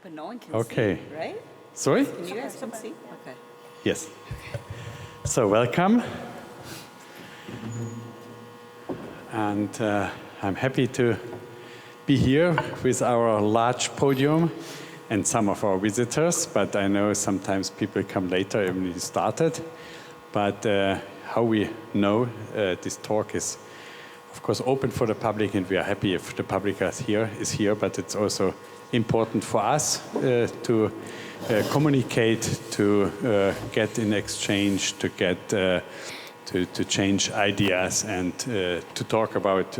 But no one can Okay. see, right? Sorry? Can you guys come see? Okay. Yes. So welcome. And I'm happy to be here with our large podium and some of our visitors, but I know sometimes people come later when we started. But how we know this talk is, of course, open for the public, and we are happy if the public is here, but it's also important for us to communicate, to get in exchange, to get to change ideas, and to talk about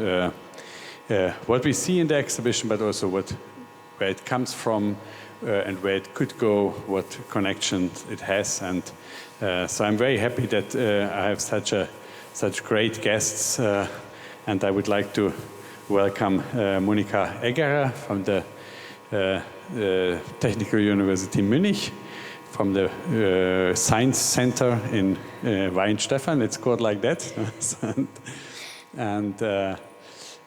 what we see in the exhibition, but also where it comes from and where it could go, what connections it has. And so I'm very happy that I have such great guests, and I would like to welcome Monika Egerer from the Technical University Munich, from the Science Center in Weihenstephan. It's called like that.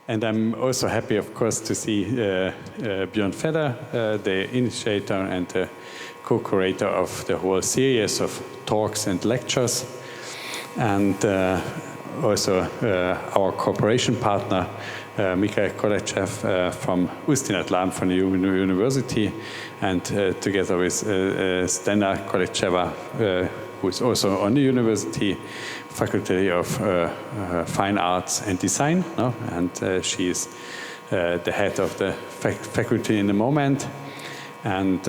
And I'm also happy, of course, to see Björn Vedder, the initiator and the co-curator of the whole series of talks and lectures, and also our cooperation partner, Michal Koleček from Ústi Labem from the University, and together with Stena Kolečeva, who is also on the University Faculty of Fine Arts and Design, no? And she is the head of the faculty in the moment, and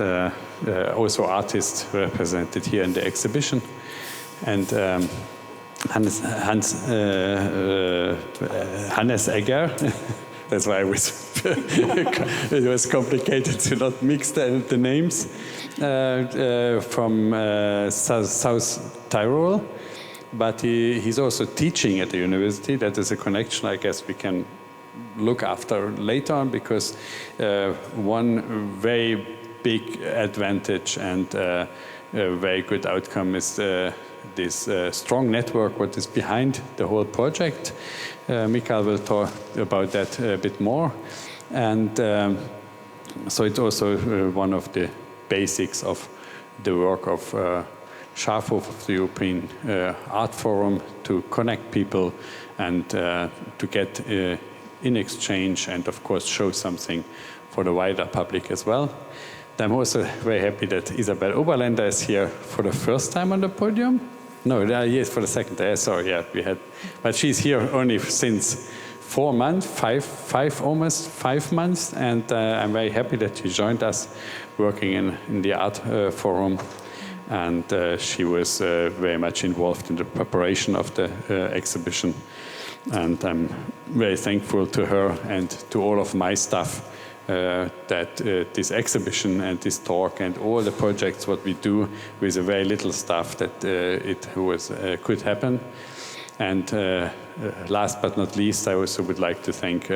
also artists represented here in the exhibition. And Hannes Egerer. That's why it was complicated to not mix the names, from South Tyrol, but he's also teaching at the university. That is a connection I guess we can look after later on, because one very big advantage and a very good outcome is this strong network what is behind the whole project. Michal will talk about that a bit more. And so it's also one of the basics of the work of Schafhof, of the European Art Forum, to connect people and to get in exchange and, of course, show something for the wider public as well. I'm also very happy that Isabel Oberländer is here for the first time on the podium. No, yes, for the second day. Sorry, yeah, we had, but she's here only since 4 months, almost 5 months, and I'm very happy that she joined us, working in the Art Forum, and she was very much involved in the preparation of the exhibition, and I'm very thankful to her and to all of my staff that this exhibition and this talk and all the projects what we do with a very little staff, that it could happen. And last but not least, I also would like to thank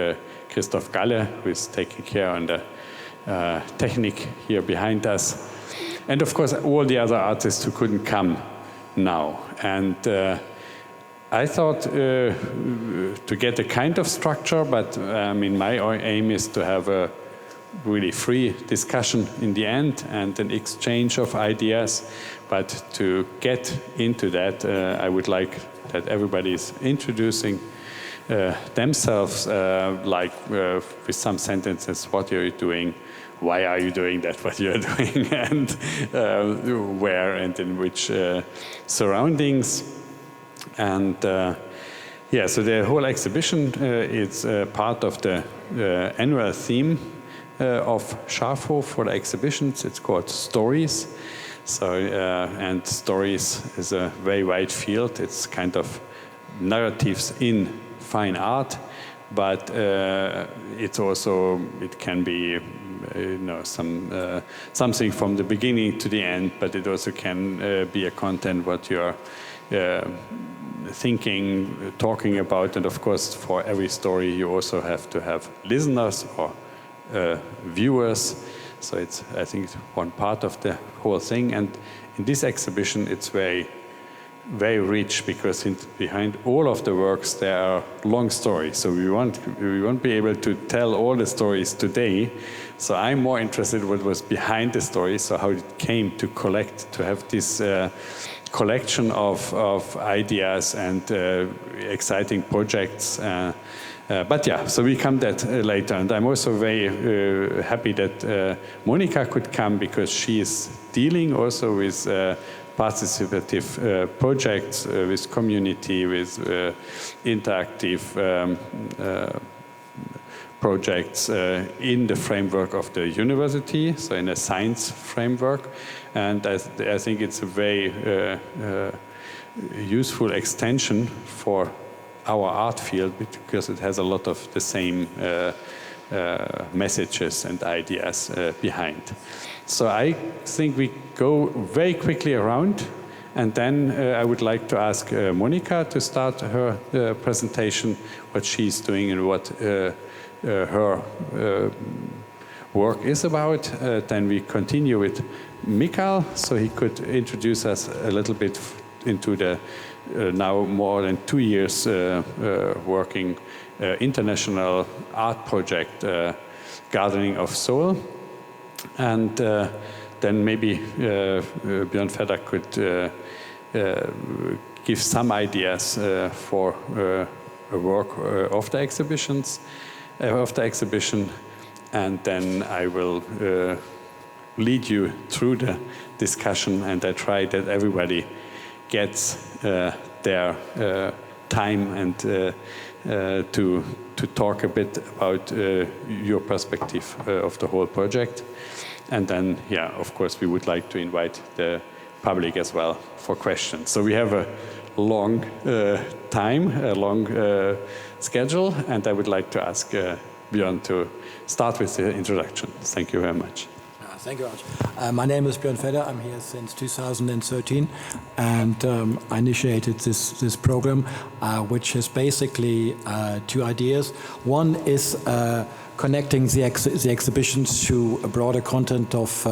Christoph Galle, who is taking care on the technique here behind us, and of course all the other artists who couldn't come now. And I thought to get a kind of structure, but I mean, my aim is to have a really free discussion in the end and an exchange of ideas. But to get into that, I would like that everybody is introducing themselves, with some sentences: what are you doing? Why are you doing that, what you're doing? And where and in which surroundings. And yeah, so the whole exhibition is part of the annual theme of Schafhof for the exhibitions. It's called Stories. So, and stories is a very wide field. It's kind of narratives in fine art, but it's also, it can be something from the beginning to the end, but it also can be a content what you're thinking, talking about. And of course, for every story you also have to have listeners or viewers. So it's, I think, one part of the whole thing. And in this exhibition it's very very rich, because behind all of the works there are long stories. So we won't be able to tell all the stories today. So I'm more interested in what was behind the story, so how it came to have this collection of ideas and exciting projects. But yeah, so we come that later. And I'm also very happy that Monika could come, because she is dealing also with participative projects, with community, with interactive projects in the framework of the university, so in a science framework. And I think it's a very useful extension for our art field, because it has a lot of the same messages and ideas behind. So I think we go very quickly around, and then I would like to ask Monika to start her presentation, what she's doing and what her work is about. Then we continue with Michal, so he could introduce us a little bit into the now more than 2 years working international art project, Gardening of Soul. And then maybe Björn Vedder could give some ideas for a work of the exhibition, and then I will lead you through the discussion, and I try that everybody gets their time and to talk a bit about your perspective of the whole project. And then, yeah, of course, we would like to invite the public as well for questions. So we have a long time, a long schedule, and I would like to ask Björn to start with the introduction. Thank you very much. Thank you, Arch. My name is Björn Vedder. I'm here since 2013, and I initiated this program, which has basically 2 ideas. One is connecting the exhibitions to a broader content of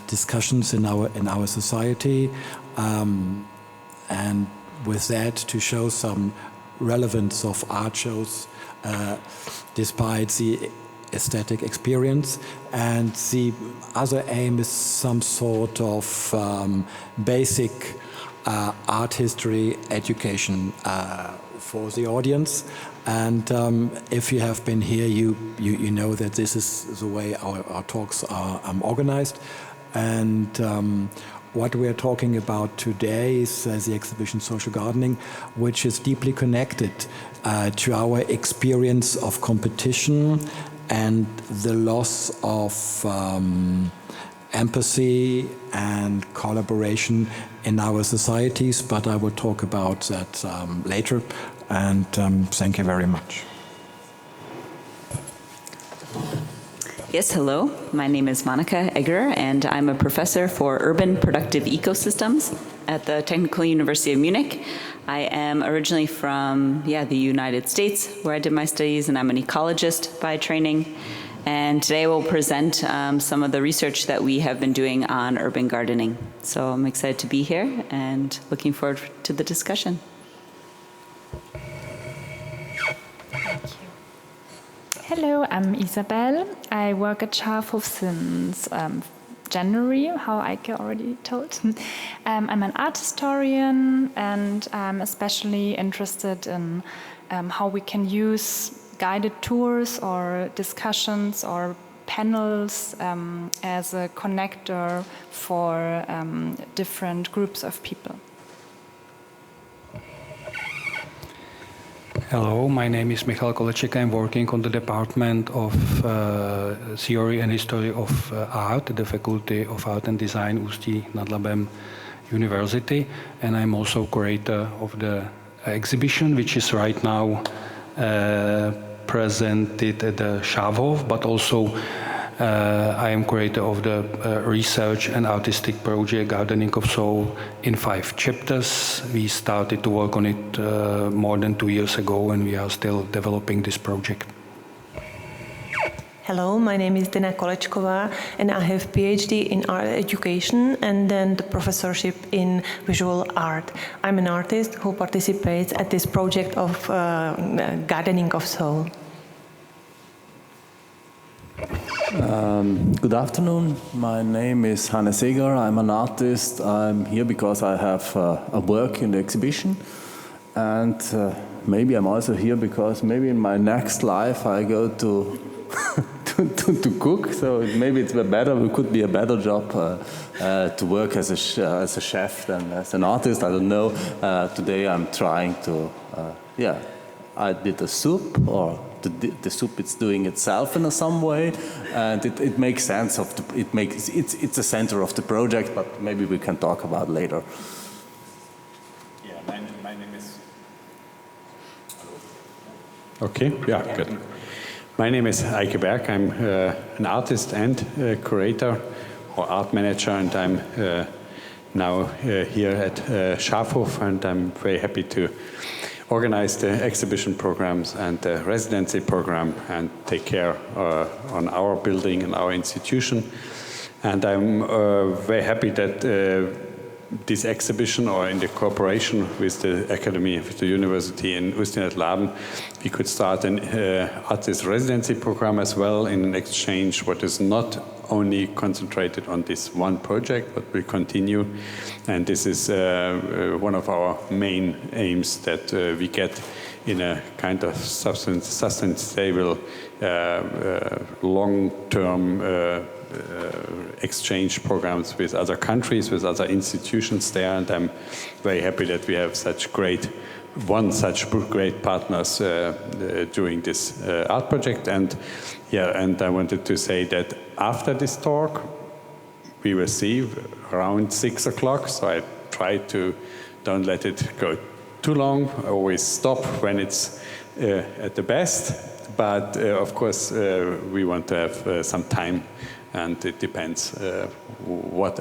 discussions in our society, and with that to show some relevance of art shows despite the aesthetic experience. And the other aim is some sort of basic art history education for the audience. And if you have been here, you know that this is the way our talks are organized. And what we are talking about today is the exhibition Social Gardening, which is deeply connected to our experience of competition and the loss of empathy and collaboration in our societies. But I will talk about that later. And thank you very much. Yes, hello. My name is Monika Egerer, and I'm a professor for urban productive ecosystems at the Technical University of Munich. I am originally from the United States, where I did my studies, and I'm an ecologist by training. And today I will present some of the research that we have been doing on urban gardening. So I'm excited to be here and looking forward to the discussion. Hello, I'm Isabel. I work at Schafhof since January, how Eike already told. I'm an art historian, and I'm especially interested in how we can use guided tours or discussions or panels as a connector for different groups of people. Hello, my name is Michal Koleček. I'm working on the Department of Theory and History of Art at the Faculty of Art and Design, Ústi nad Labem University. And I'm also curator of the exhibition, which is right now presented at the Schafhof, but also I am curator of the research and artistic project Gardening of Soul in 5 chapters. We started to work on it more than 2 years ago, and we are still developing this project. Hello, my name is Dena Kolečková and I have PhD in art education and then the professorship in visual art. I'm an artist who participates at this project of gardening of soul. Good afternoon. My name is Hannes Egerer. I'm an artist. I'm here because I have a work in the exhibition. And maybe I'm also here because maybe in my next life I go to to cook. So maybe it's better. It could be a better job to work as a chef than as an artist. I don't know. Today I'm trying to. I did a soup, or the soup it's doing itself in some way, and it makes sense of it's the center of the project. But maybe we can talk about later. Yeah, my name is. Okay. Yeah. Good. My name is Eike Berg. I'm an artist and curator or art manager, and I'm now here at Schafhof, and I'm very happy to organize the exhibition programs and the residency program and take care on our building and our institution. And I'm very happy that this exhibition, or in the cooperation with the Academy, with the University in Ústi at Labem, we could start an artist residency program as well, in an exchange what is not only concentrated on this one project, but will continue. And this is one of our main aims, that we get in a kind of sustainable, long-term exchange programs with other countries, with other institutions there, and I'm very happy that we have such great partners doing this art project. And I wanted to say that after this talk we will see around 6 o'clock, so I try to don't let it go too long. I always stop when it's at the best, but of course we want to have some time, and it depends what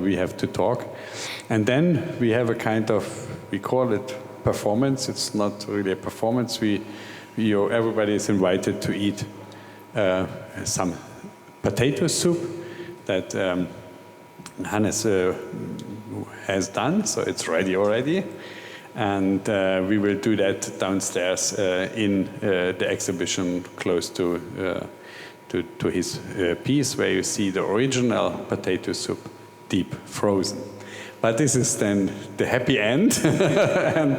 we have to talk. And then we have a kind of, we call it performance. It's not really a performance. Everybody is invited to eat some potato soup that Hannes has done, so it's ready already. And we will do that downstairs in the exhibition close to his piece, where you see the original potato soup, deep frozen. But this is then the happy end, and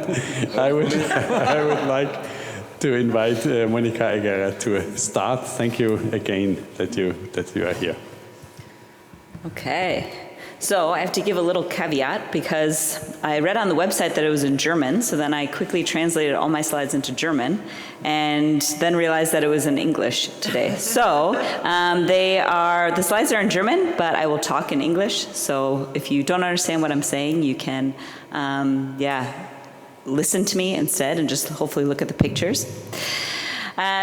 I would like to invite Monika Egerer to start. Thank you again that you are here. Okay. So I have to give a little caveat, because I read on the website that it was in German, so then I quickly translated all my slides into German, and then realized that it was in English today. So the slides are in German, but I will talk in English. So if you don't understand what I'm saying, you can, listen to me instead and just hopefully look at the pictures.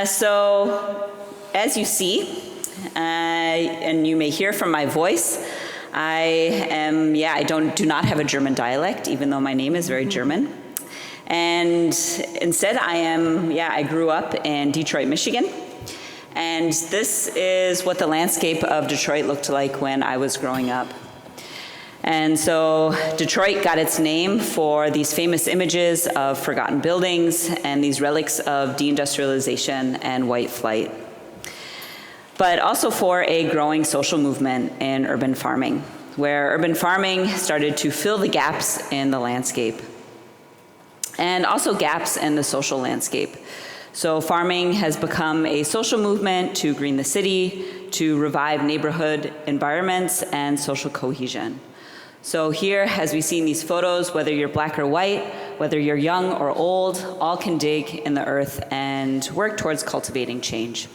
So as you see, and you may hear from my voice, I do not have a German dialect, even though my name is very German. And instead I grew up in Detroit, Michigan. And this is what the landscape of Detroit looked like when I was growing up. And so Detroit got its name for these famous images of forgotten buildings and these relics of deindustrialization and white flight, but also for a growing social movement in urban farming, where urban farming started to fill the gaps in the landscape, and also gaps in the social landscape. So farming has become a social movement to green the city, to revive neighborhood environments and social cohesion. So here, as we see in these photos, whether you're black or white, whether you're young or old, all can dig in the earth and work towards cultivating change.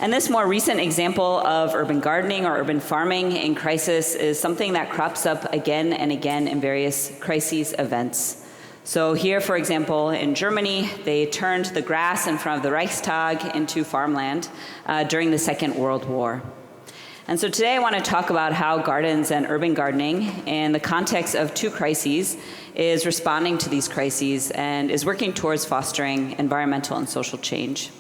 And this more recent example of urban gardening or urban farming in crisis is something that crops up again and again in various crises events. So here, for example, in Germany, they turned the grass in front of the Reichstag into farmland during the Second World War. And so today I want to talk about how gardens and urban gardening, in the context of two crises, is responding to these crises and is working towards fostering environmental and social change.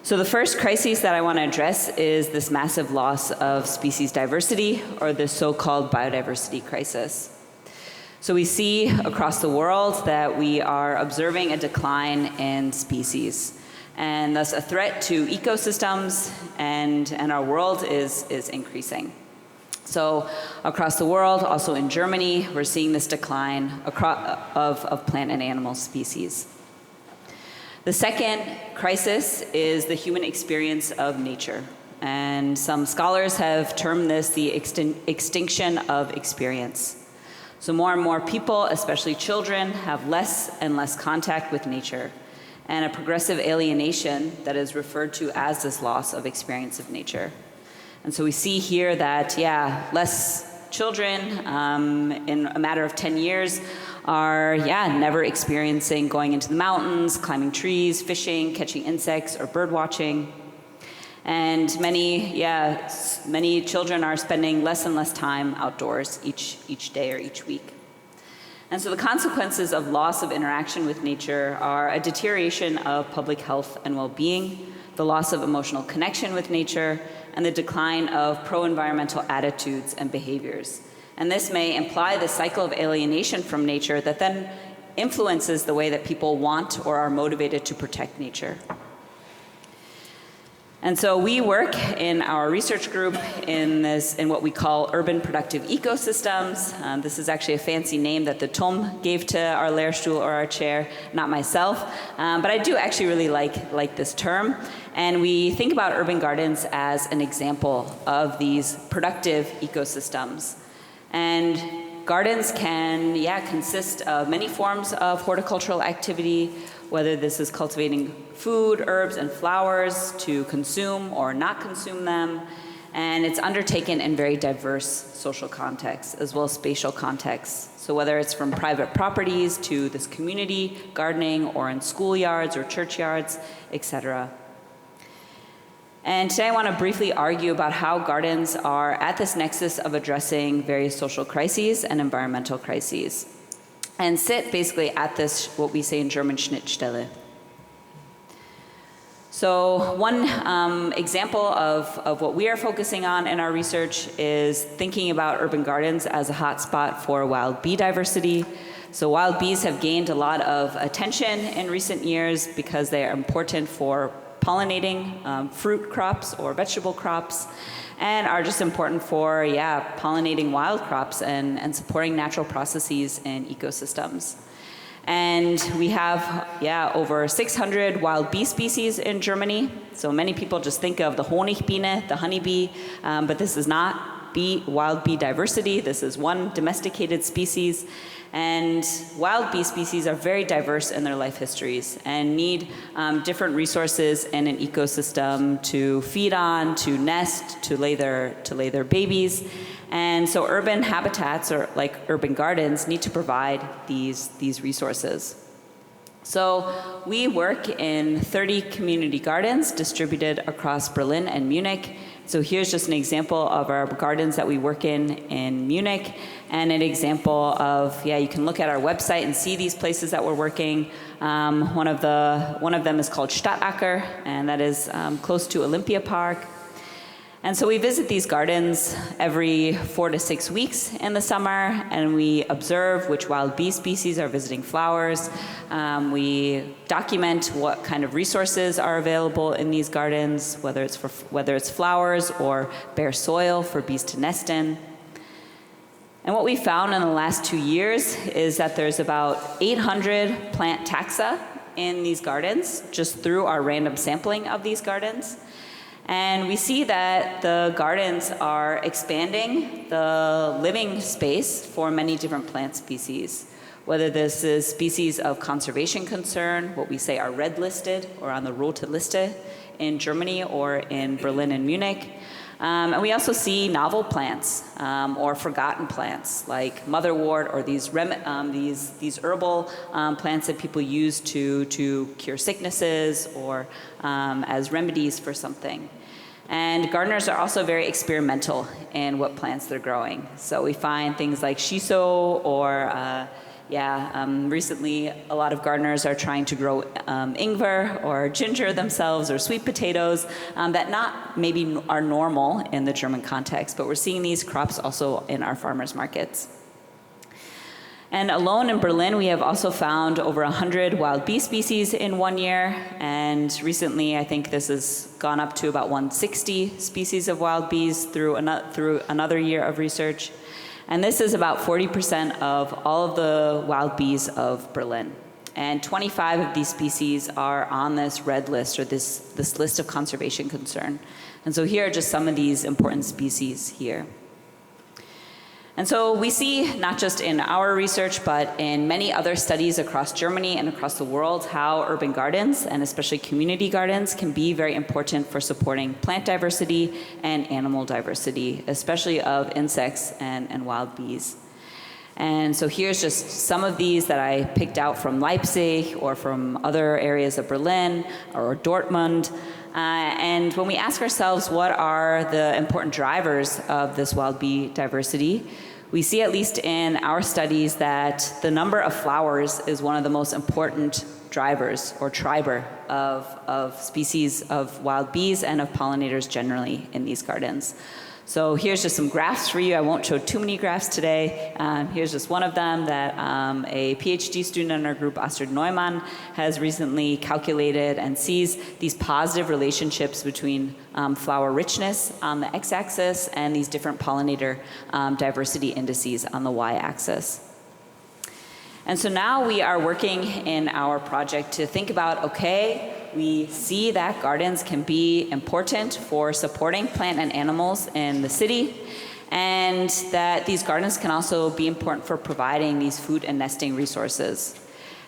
So the first crisis that I want to address is this massive loss of species diversity, or the so-called biodiversity crisis. So we see across the world that we are observing a decline in species, and thus a threat to ecosystems, and our world is increasing. So across the world, also in Germany, we're seeing this decline of plant and animal species. The second crisis is the human experience of nature. And some scholars have termed this the extinction of experience. So more and more people, especially children, have less and less contact with nature, and a progressive alienation that is referred to as this loss of experience of nature. And so we see here that, less children in a matter of 10 years are, never experiencing going into the mountains, climbing trees, fishing, catching insects, or bird watching. And many children are spending less and less time outdoors each day or each week. And so the consequences of loss of interaction with nature are a deterioration of public health and well-being, the loss of emotional connection with nature, and the decline of pro-environmental attitudes and behaviors. And this may imply the cycle of alienation from nature that then influences the way that people want or are motivated to protect nature. And so we work in our research group in what we call urban productive ecosystems. This is actually a fancy name that the TOM gave to our Lehrstuhl or our chair, not myself. But I do actually really like this term. And we think about urban gardens as an example of these productive ecosystems. And gardens can, consist of many forms of horticultural activity, whether this is cultivating food, herbs, and flowers to consume or not consume them. And it's undertaken in very diverse social contexts, as well as spatial contexts. So whether it's from private properties to this community gardening, or in schoolyards or churchyards, etc. And today I want to briefly argue about how gardens are at this nexus of addressing various social crises and environmental crises, and sit basically at this, what we say in German, Schnittstelle. So one example of what we are focusing on in our research is thinking about urban gardens as a hotspot for wild bee diversity. So wild bees have gained a lot of attention in recent years because they are important for pollinating fruit crops or vegetable crops, and are just important for, pollinating wild crops and supporting natural processes in ecosystems. And we have, over 600 wild bee species in Germany. So many people just think of the Honigbiene, the honeybee, but this is not wild bee diversity. This is one domesticated species. And wild bee species are very diverse in their life histories and need different resources in an ecosystem to feed on, to nest, to lay their babies. And so urban habitats, or like urban gardens, need to provide these resources. So we work in 30 community gardens distributed across Berlin and Munich. So here's just an example of our gardens that we work in Munich, and an example of, you can look at our website and see these places that we're working. One of them is called Stadtacker, and that is close to Olympia Park. And so we visit these gardens every 4 to 6 weeks in the summer, and we observe which wild bee species are visiting flowers. We document what kind of resources are available in these gardens, whether it's flowers or bare soil for bees to nest in. And what we found in the last 2 years is that there's about 800 plant taxa in these gardens, just through our random sampling of these gardens. And we see that the gardens are expanding the living space for many different plant species, whether this is species of conservation concern, what we say are red listed or on the Rote Liste in Germany or in Berlin and Munich. And we also see novel plants or forgotten plants like motherwort, or these herbal plants that people use to cure sicknesses or as remedies for something. And gardeners are also very experimental in what plants they're growing. So we find things like shiso or recently a lot of gardeners are trying to grow ingwer or ginger themselves or sweet potatoes that not maybe are normal in the German context, but we're seeing these crops also in our farmers markets. And alone in Berlin, we have also found over 100 wild bee species in 1 year. And recently, I think this has gone up to about 160 species of wild bees through another year of research. And this is about 40% of all of the wild bees of Berlin. And 25 of these species are on this red list, or this list of conservation concern. And so here are just some of these important species here. And so we see, not just in our research, but in many other studies across Germany and across the world, how urban gardens, and especially community gardens, can be very important for supporting plant diversity and animal diversity, especially of insects and wild bees. And so here's just some of these that I picked out from Leipzig or from other areas of Berlin or Dortmund. And when we ask ourselves what are the important drivers of this wild bee diversity, we see, at least in our studies, that the number of flowers is one of the most important drivers or triber of species of wild bees and of pollinators generally in these gardens. So here's just some graphs for you. I won't show too many graphs today. Here's just one of them that a PhD student in our group, Astrid Neumann, has recently calculated and sees these positive relationships between flower richness on the x-axis and these different pollinator diversity indices on the y-axis. And so now we are working in our project to think about, okay, we see that gardens can be important for supporting plant and animals in the city, and that these gardens can also be important for providing these food and nesting resources.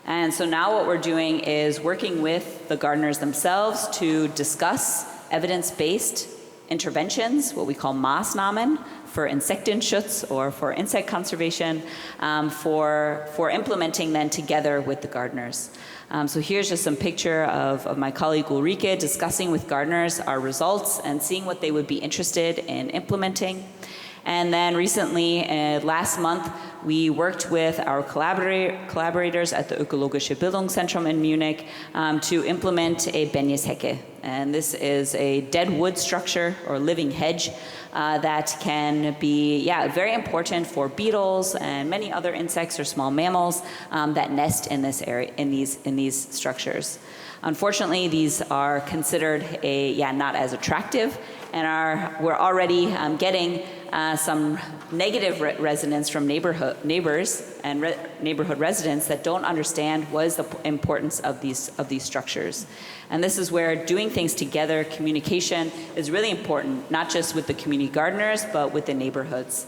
And so now what we're doing is working with the gardeners themselves to discuss evidence-based interventions, what we call Maßnahmen, for Insektenschutz, or for insect conservation, for implementing then together with the gardeners. So here's just some picture of my colleague Ulrike discussing with gardeners our results and seeing what they would be interested in implementing. And then recently, last month, we worked with our collaborators at the Ökologische Bildungszentrum in Munich to implement a Benjeshecke. And this is a dead wood structure or living hedge that can be, very important for beetles and many other insects or small mammals that nest in this area, in these structures. Unfortunately, these are considered not as attractive, and we're already getting some negative resonance from neighbors and neighborhood residents that don't understand what is the importance of these structures. And this is where doing things together, communication, is really important, not just with the community gardeners, but with the neighborhoods.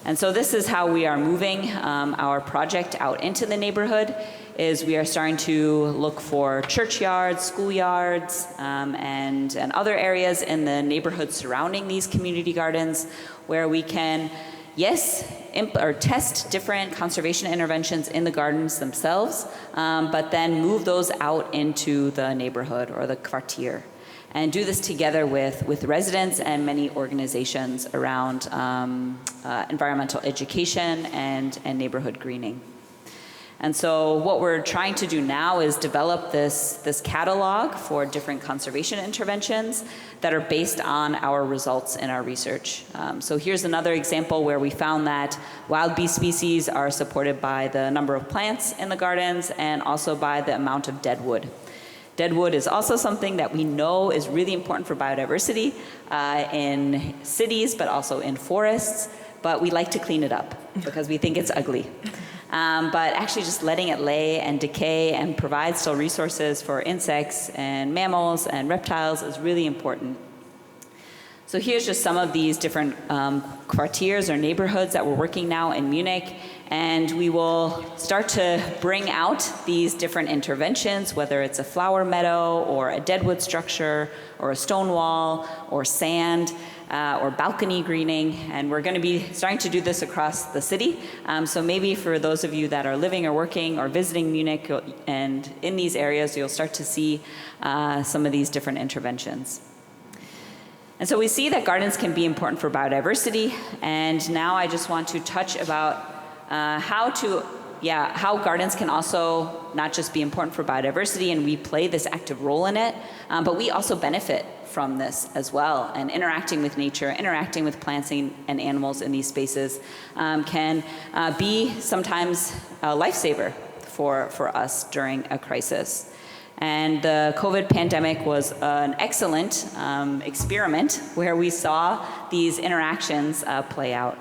And so this is how we are moving our project out into the neighborhood, is we are starting to look for churchyards, schoolyards, and other areas in the neighborhood surrounding these community gardens where we can, test different conservation interventions in the gardens themselves, but then move those out into the neighborhood or the Quartier. And do this together with residents and many organizations around environmental education and neighborhood greening. And so what we're trying to do now is develop this catalog for different conservation interventions that are based on our results in our research. So here's another example where we found that wild bee species are supported by the number of plants in the gardens and also by the amount of dead wood. Dead wood is also something that we know is really important for biodiversity in cities, but also in forests, but we like to clean it up because we think it's ugly. But actually just letting it lay and decay and provide still resources for insects and mammals and reptiles is really important. So here's just some of these different quartiers or neighborhoods that we're working now in Munich, and we will start to bring out these different interventions, whether it's a flower meadow or a deadwood structure or a stone wall or sand, or balcony greening, and we're going to be starting to do this across the city. So maybe for those of you that are living or working or visiting Munich and in these areas, you'll start to see some of these different interventions. And so we see that gardens can be important for biodiversity, and now I just want to touch about how to how gardens can also not just be important for biodiversity and we play this active role in it, but we also benefit from this as well. And interacting with nature, interacting with plants and animals in these spaces can be sometimes a lifesaver for us during a crisis. And the COVID pandemic was an excellent experiment where we saw these interactions play out.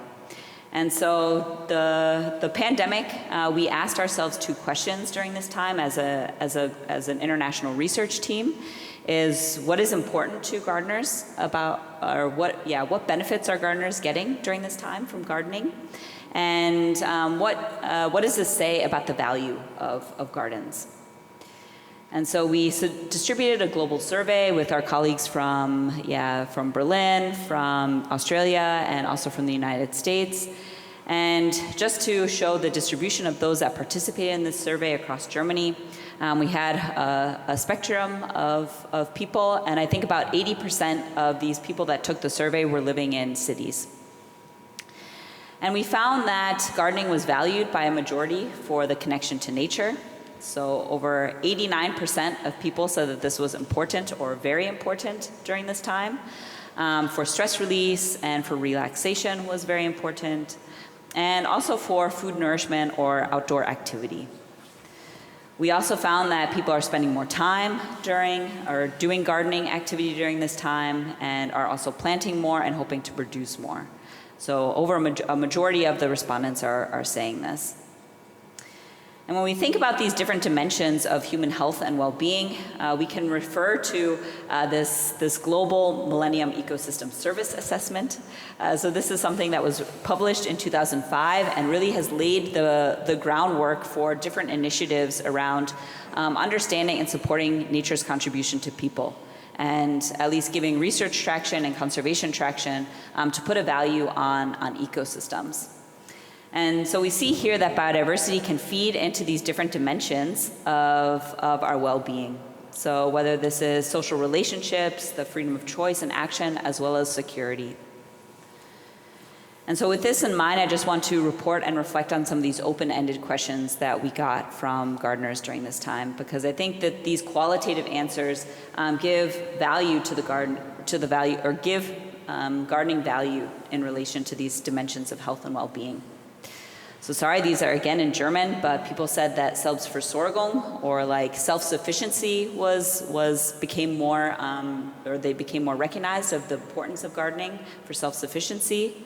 And so the pandemic, we asked ourselves two questions during this time as an international research team: is what is important to gardeners about, or what benefits are gardeners getting during this time from gardening, and what does this say about the value of gardens? And so we distributed a global survey with our colleagues from Berlin, from Australia, and also from the United States. And just to show the distribution of those that participated in this survey across Germany, we had a spectrum of people, and I think about 80% of these people that took the survey were living in cities. And we found that gardening was valued by a majority for the connection to nature. So over 89% of people said that this was important or very important during this time. For stress release and for relaxation was very important, and also for food nourishment or outdoor activity. We also found that people are spending more time doing gardening activity during this time, and are also planting more and hoping to produce more. So over a majority of the respondents are saying this. And when we think about these different dimensions of human health and well-being, we can refer to this global Millennium Ecosystem Service Assessment. So this is something that was published in 2005 and really has laid the groundwork for different initiatives around understanding and supporting nature's contribution to people, and at least giving research traction and conservation traction to put a value on ecosystems. And so we see here that biodiversity can feed into these different dimensions of our well-being. So whether this is social relationships, the freedom of choice and action, as well as security. And so with this in mind, I just want to report and reflect on some of these open-ended questions that we got from gardeners during this time, because I think that these qualitative answers give value to the garden, give gardening value in relation to these dimensions of health and well-being. So sorry, these are again in German, but people said that Selbstversorgung, or like self-sufficiency, became more recognized of the importance of gardening for self-sufficiency.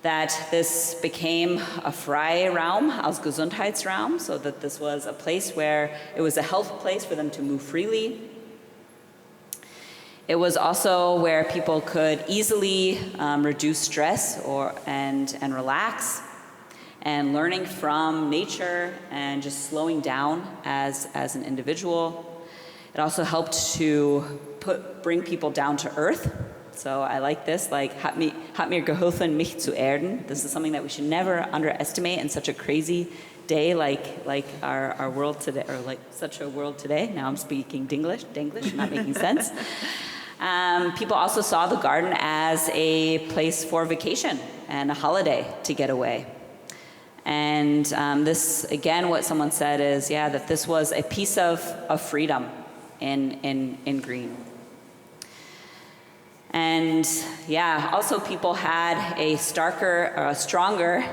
That this became a Freiraum als Gesundheitsraum, so that this was a place where it was a health place for them to move freely. It was also where people could easily reduce stress and relax, and learning from nature and just slowing down as an individual. It also helped to bring people down to earth. So I like this, like, hat mir geholfen, mich zu erden. This is something that we should never underestimate in such a crazy day like our world today, or like such a world today. Now I'm speaking Denglish, not making sense. People also saw the garden as a place for vacation and a holiday to get away. And this, again, what someone said is, that this was a piece of freedom in green. And also people had a stronger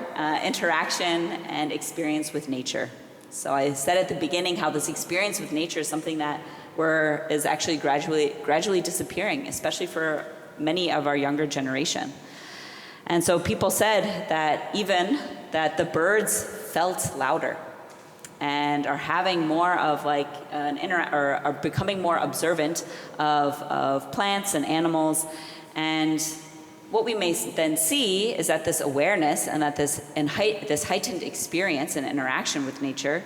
interaction and experience with nature. So I said at the beginning how this experience with nature is something that is actually gradually disappearing, especially for many of our younger generation. And so people said that even that the birds felt louder and are having more of like or are becoming more observant of plants and animals. And what we may then see is that this awareness and that this heightened experience and interaction with nature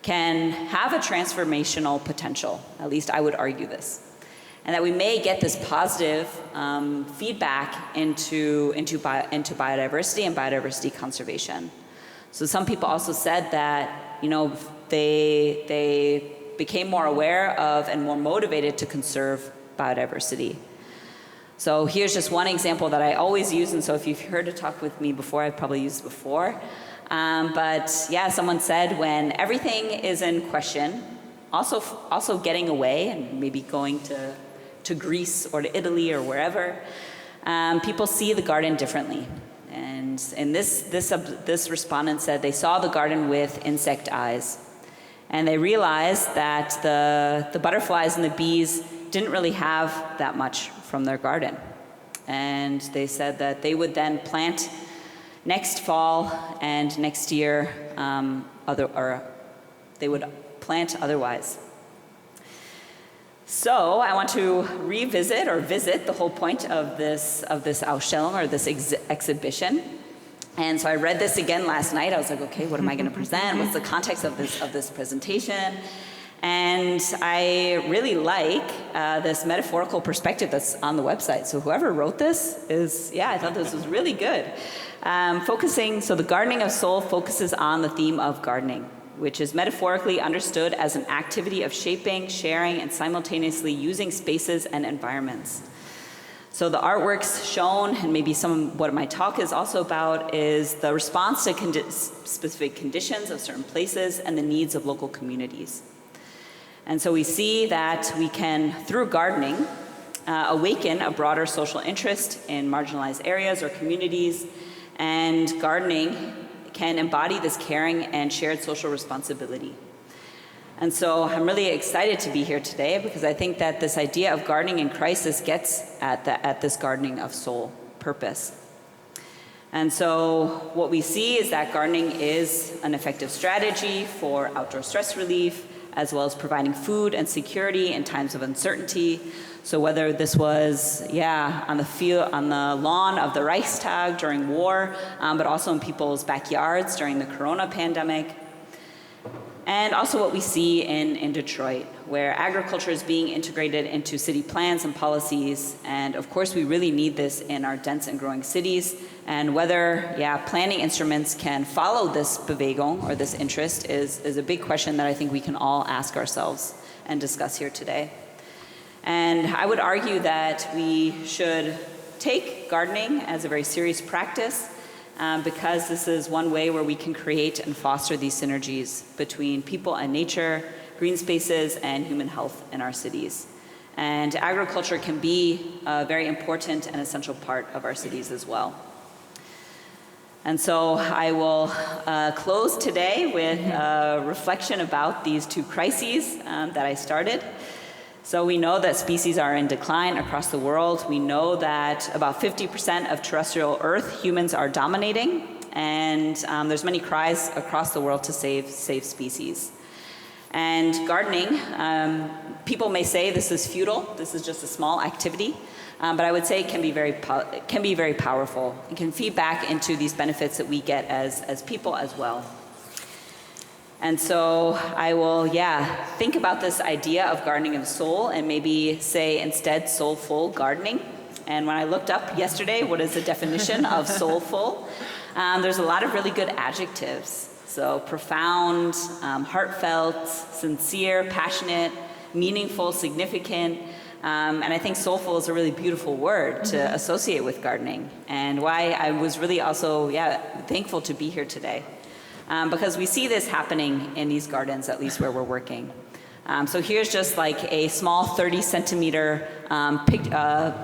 can have a transformational potential. At least I would argue this. And that we may get this positive feedback into biodiversity and biodiversity conservation. So some people also said that, they became more aware of and more motivated to conserve biodiversity. So here's just one example that I always use, and so if you've heard a talk with me before, I've probably used it before. But yeah, someone said when everything is in question, also getting away and maybe going to Greece or to Italy or wherever, people see the garden differently. And this respondent said they saw the garden with insect eyes. And they realized that the butterflies and the bees didn't really have that much from their garden. And they said that they would then plant next fall and next year, they would plant otherwise. So I want to revisit or visit the whole point of this Ausstellung, or this exhibition. And so I read this again last night. I was like, okay, what am I going to present? What's the context of this presentation? And I really like this metaphorical perspective that's on the website. So whoever wrote this I thought this was really good. So the gardening of soul focuses on the theme of gardening, which is metaphorically understood as an activity of shaping, sharing, and simultaneously using spaces and environments. So the artworks shown, and maybe what my talk is also about, is the response to specific conditions of certain places and the needs of local communities. And so we see that we can, through gardening, awaken a broader social interest in marginalized areas or communities, and gardening can embody this caring and shared social responsibility. And so I'm really excited to be here today because I think that this idea of gardening in crisis gets at this gardening of soul purpose. And so what we see is that gardening is an effective strategy for outdoor stress relief, as well as providing food and security in times of uncertainty. So whether this was, on the field, on the lawn of the Reichstag during war, but also in people's backyards during the Corona pandemic. And also what we see in Detroit, where agriculture is being integrated into city plans and policies. And of course, we really need this in our dense and growing cities. And whether, planning instruments can follow this Bewegung or this interest is a big question that I think we can all ask ourselves and discuss here today. And I would argue that we should take gardening as a very serious practice because this is one way where we can create and foster these synergies between people and nature, green spaces, and human health in our cities. And agriculture can be a very important and essential part of our cities as well. And so I will close today with a reflection about these two crises that I started. So we know that species are in decline across the world. We know that about 50% of terrestrial Earth humans are dominating, and there's many cries across the world to save species. And gardening, people may say this is futile, this is just a small activity, but I would say it can be very powerful. It can feed back into these benefits that we get as people as well. And so I will, think about this idea of gardening of soul and maybe say instead soulful gardening. And when I looked up yesterday, what is the definition of soulful? There's a lot of really good adjectives. So profound, heartfelt, sincere, passionate, meaningful, significant. And I think soulful is a really beautiful word to associate with gardening. And why I was really also, thankful to be here today. Because we see this happening in these gardens, at least where we're working. So here's just like a small 30-centimeter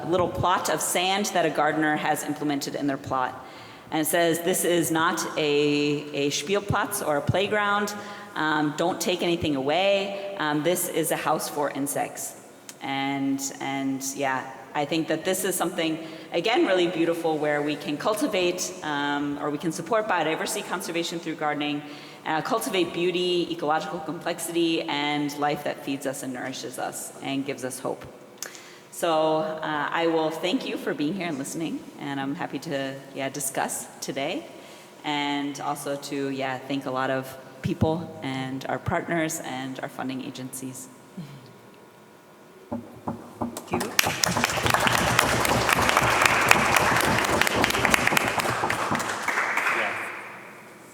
little plot of sand that a gardener has implemented in their plot. And it says, this is not a Spielplatz or a playground. Don't take anything away. This is a house for insects. And I think that this is something, again, really beautiful where we can cultivate or we can support biodiversity conservation through gardening, cultivate beauty, ecological complexity, and life that feeds us and nourishes us and gives us hope. So I will thank you for being here and listening, and I'm happy to discuss today, and also to thank a lot of people and our partners and our funding agencies. Thank you.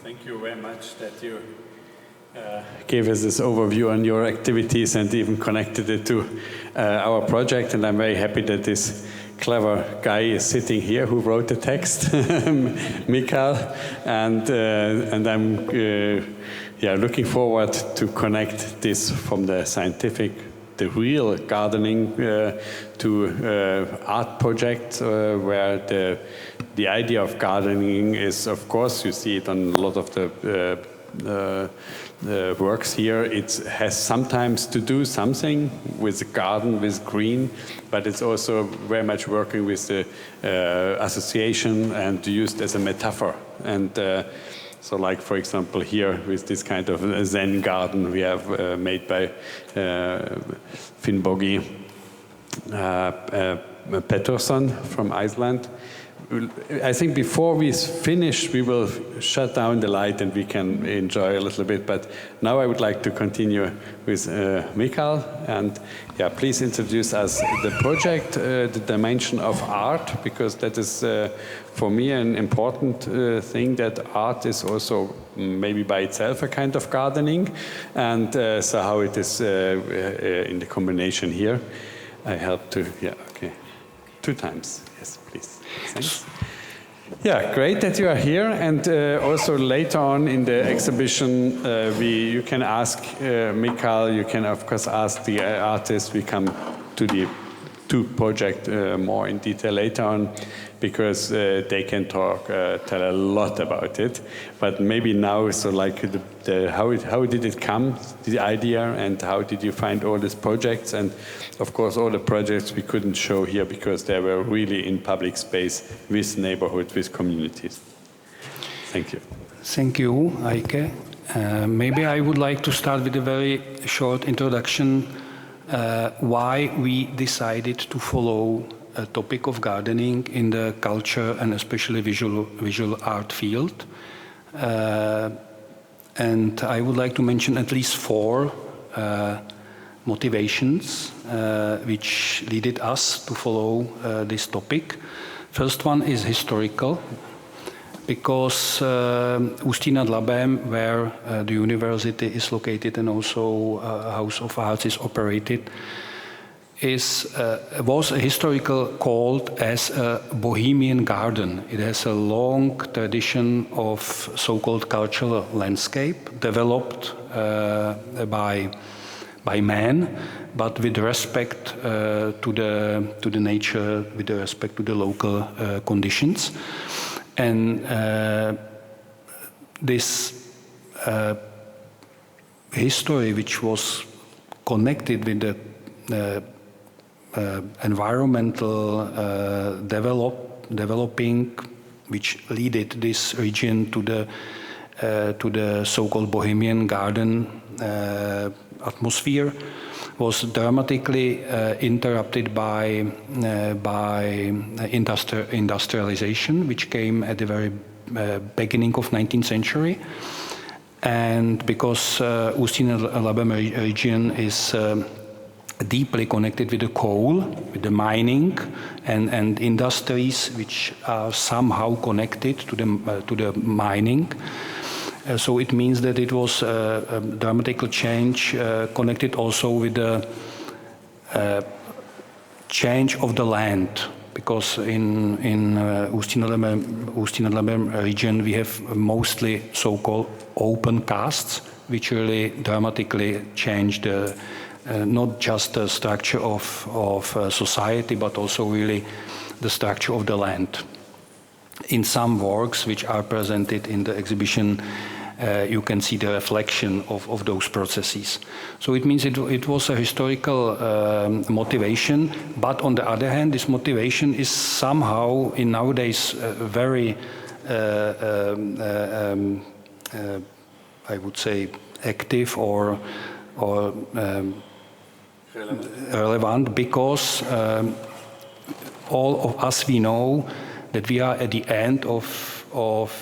Thank you very much that you gave us this overview on your activities and even connected it to our project. And I'm very happy that this clever guy is sitting here who wrote the text, Michal, and I'm looking forward to connect this from the scientific, the real gardening to art projects where the idea of gardening is, of course, you see it on a lot of the works here. It has sometimes to do something with the garden, with green, but it's also very much working with the association and used as a metaphor. And so like, for example, here with this kind of Zen garden we have made by Finnbogi Pettersson from Iceland. I think before we finish, we will shut down the light and we can enjoy a little bit. But now I would like to continue with Michal. And yeah, please introduce us the project, the dimension of art, because that is for me an important thing, that art is also maybe by itself a kind of gardening. And so how it is in the combination here. I help to, yeah, okay. 2 times, yes, please. Thanks. Yeah, great that you are here, and also later on in the exhibition, you can ask Michal, you can of course ask the artists. We come to the 2 project more in detail later on, because they can tell a lot about it. But maybe now, so like how did it come, the idea, and how did you find all these projects? And of course, all the projects we couldn't show here because they were really in public space with neighborhood, with communities. Thank you. Thank you, Eike. Maybe I would like to start with a very short introduction why we decided to follow a topic of gardening in the culture and especially visual art field. And I would like to mention at least 4 motivations which led us to follow this topic. First one is historical, because Ústi nad Labem, where the university is located and also House of Arts is operated, was a historical called as a Bohemian garden. It has a long tradition of so-called cultural landscape developed by man, but with respect to the nature, with respect to the local conditions. And this history, which was connected with the environmental developing, which led this region to the so-called Bohemian garden atmosphere, was dramatically interrupted by industrialization, which came at the very beginning of 19th century. And because Ústi nad Labem region is deeply connected with the coal, with the mining and industries which are somehow connected to the mining. So it means that it was a dramatical change connected also with the change of the land, because in Ústi nad Labem region we have mostly so-called open casts, which really dramatically changed not just the structure of society, but also really the structure of the land. In some works which are presented in the exhibition, you can see the reflection of those processes. So it means it was a historical motivation, but on the other hand, this motivation is somehow in nowadays very, I would say, active or relevant, because all of us, we know that we are at the end of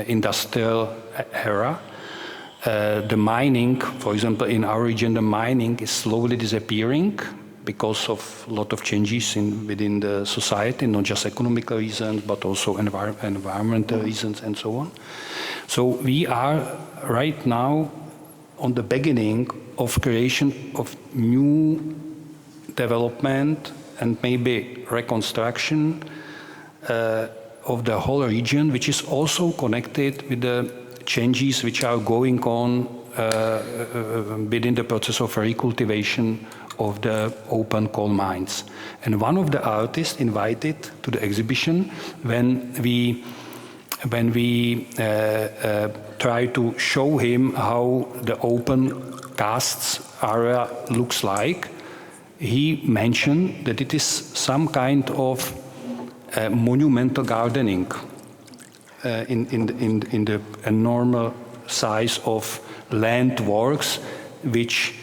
industrial era. The mining, for example, in our region, the mining is slowly disappearing because of a lot of changes within the society, not just economical reasons, but also environmental reasons and so on. So we are right now on the beginning of creation of new development and maybe reconstruction of the whole region, which is also connected with the changes which are going on within the process of recultivation of the open coal mines. And one of the artists invited to the exhibition, when we try to show him how the open casts area looks like, he mentioned that it is some kind of monumental gardening in the normal size of land works which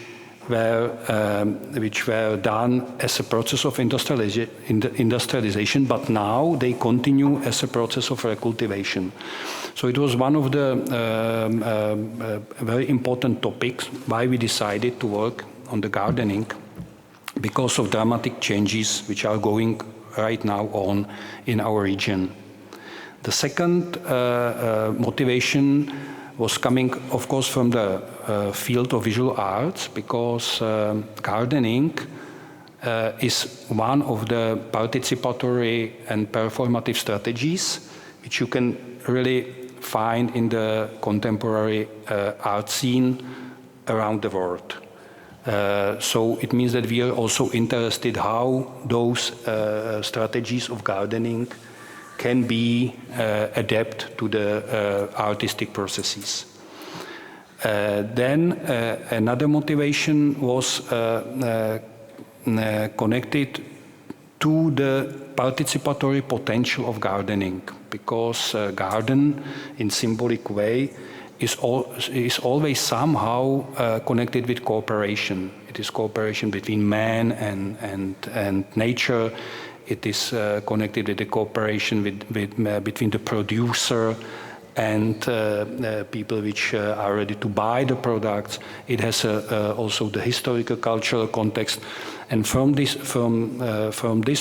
were done as a process of industrialization, but now they continue as a process of recultivation. So it was one of the very important topics why we decided to work on the gardening, because of dramatic changes which are going right now on in our region. The second motivation was coming, of course, from the field of visual arts, because gardening is one of the participatory and performative strategies which you can really find in the contemporary art scene around the world. So it means that we are also interested how those strategies of gardening can be adapted to the artistic processes. Then another motivation was connected to the participatory potential of gardening, because garden in symbolic way is always somehow connected with cooperation. It is cooperation between man and nature. It is connected with the cooperation between the producer and people which are ready to buy the products. It has also the historical cultural context. And from this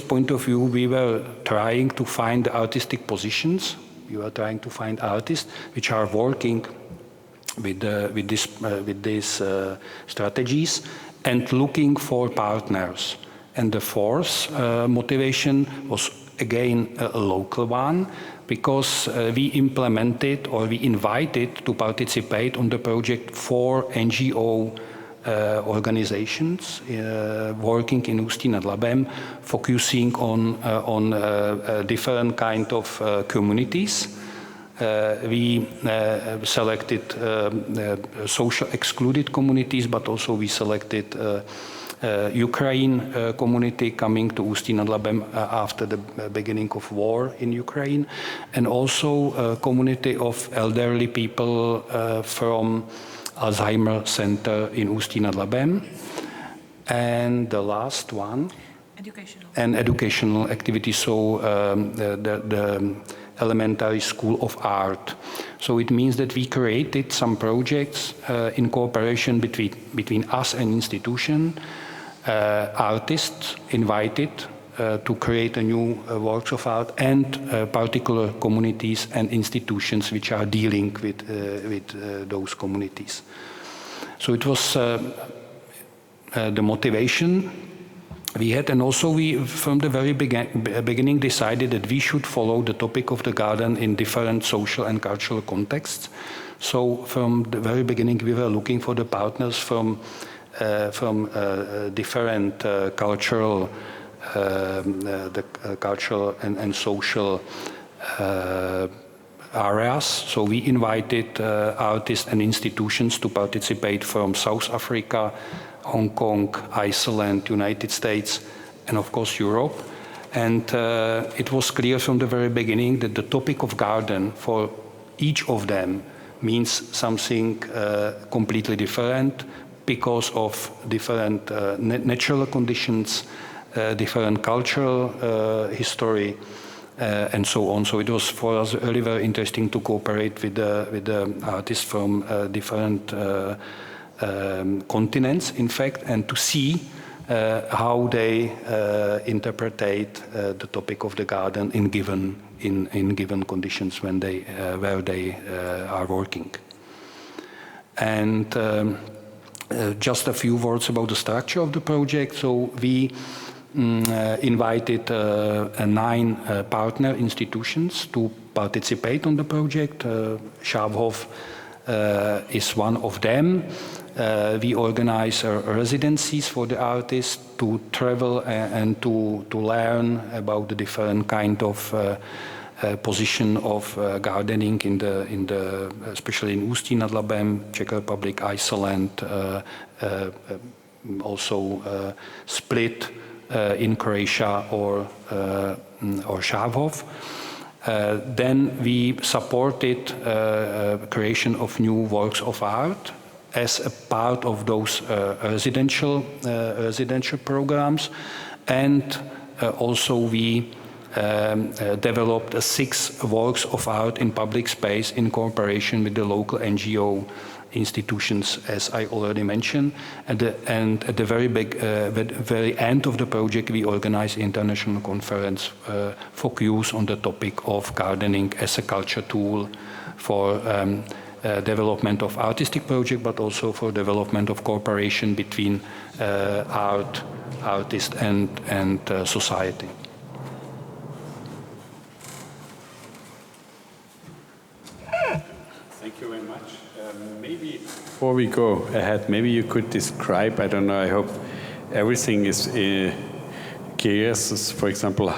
point of view, we were trying to find the artistic positions. We were trying to find artists which are working with these strategies and looking for partners. And the fourth motivation was again a local one, because we implemented or we invited to participate on the project 4 NGO organizations working in Ústi nad Labem, focusing on different kind of communities. We selected social excluded communities, but also we selected Ukraine community coming to Ústi nad Labem after the beginning of war in Ukraine, and also a community of elderly people from Alzheimer Center in Ústi nad Labem. And the last one, educational activities, so the elementary school of art. So it means that we created some projects in cooperation between us and institution, artists invited to create a new works of art, and particular communities and institutions which are dealing with those communities. So it was the motivation we had, and also we, from the very beginning, decided that we should follow the topic of the garden in different social and cultural contexts. So from the very beginning, we were looking for the partners from different cultural, cultural and social areas. So we invited artists and institutions to participate from South Africa, Hong Kong, Iceland, United States, and of course Europe. And it was clear from the very beginning that the topic of garden for each of them means something completely different, because of different natural conditions, different cultural history, and so on. So it was for us really very interesting to cooperate with the artists from different continents, in fact, and to see how they interpret the topic of the garden in given conditions when where they are working. And just a few words about the structure of the project. So we invited 9 partner institutions to participate on the project. Schaafhof is one of them. We organize residencies for the artists to travel and to learn about the different kind of position of gardening in the especially in Ústi nad Labem, Czech Republic, Iceland, also Split in Croatia or Schaafhof. Then we supported creation of new works of art as a part of those residential programs, and also we developed 6 works of art in public space in cooperation with the local NGO institutions, as I already mentioned. And at the very end of the project, we organized an international conference focused on the topic of gardening as a culture tool for development of artistic project, but also for development of cooperation between artists and society. Thank you very much. Maybe before we go ahead, maybe you could describe, I don't know, I hope everything is clear, for example,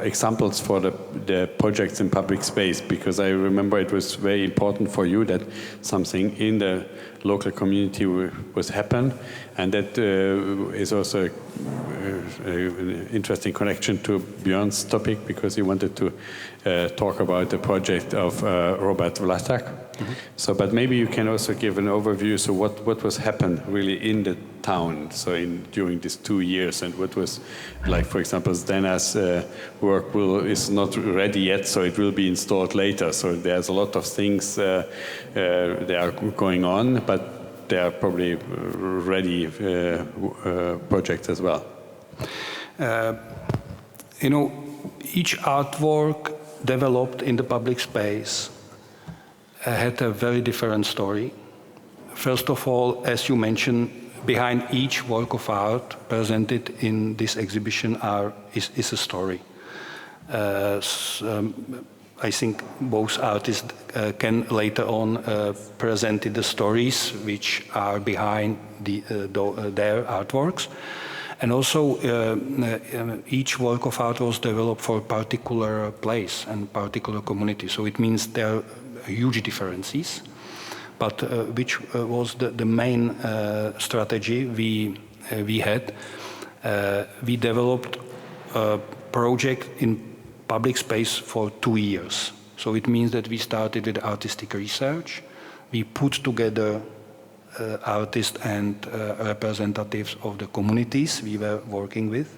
examples for the projects in public space, because I remember it was very important for you that something in the local community was happen, and that is also an interesting connection to Björn's topic, because he wanted to talk about the project of Robert Vlasak. Mm-hmm. So, but maybe you can also give an overview. So, what was happened really in the town? So, during these 2 years, and what was like, for example, Zdena's work is not ready yet, so it will be installed later. So, there's a lot of things that are going on, but they are probably ready projects as well. Each artwork developed in the public space had a very different story. First of all, as you mentioned, behind each work of art presented in this exhibition is a story. I think both artists can later on present the stories which are behind their artworks. And also, each work of art was developed for a particular place and particular community. So it means there are huge differences. But which was the main strategy we had? We developed a project in public space for 2 years. So it means that we started with artistic research. We put together artists and representatives of the communities we were working with.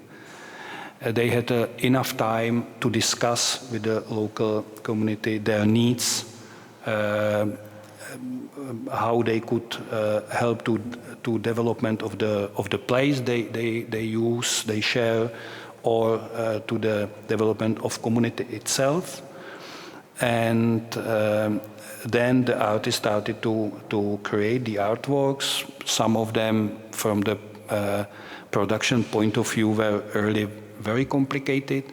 They had enough time to discuss with the local community their needs, how they could help to development of the place they share, or to the development of community itself. And then the artists started to create the artworks. Some of them, from the production point of view, were early very complicated.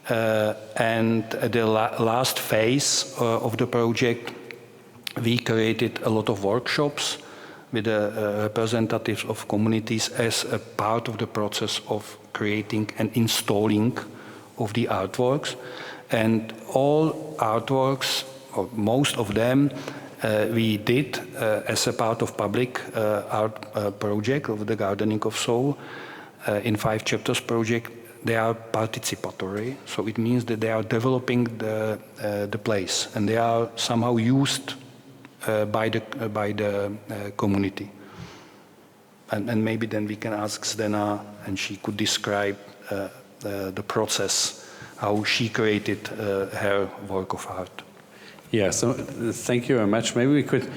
And at the last phase of the project, we created a lot of workshops with the representatives of communities as a part of the process of creating and installing of the artworks. And all artworks, or most of them, we did as a part of public art project of the Gardening of Soul. In 5 chapters project, they are participatory, so it means that they are developing the place, and they are somehow used by the community. And maybe then we can ask Zdena, and she could describe the process, how she created her work of art. Yeah, so thank you very much. Maybe we could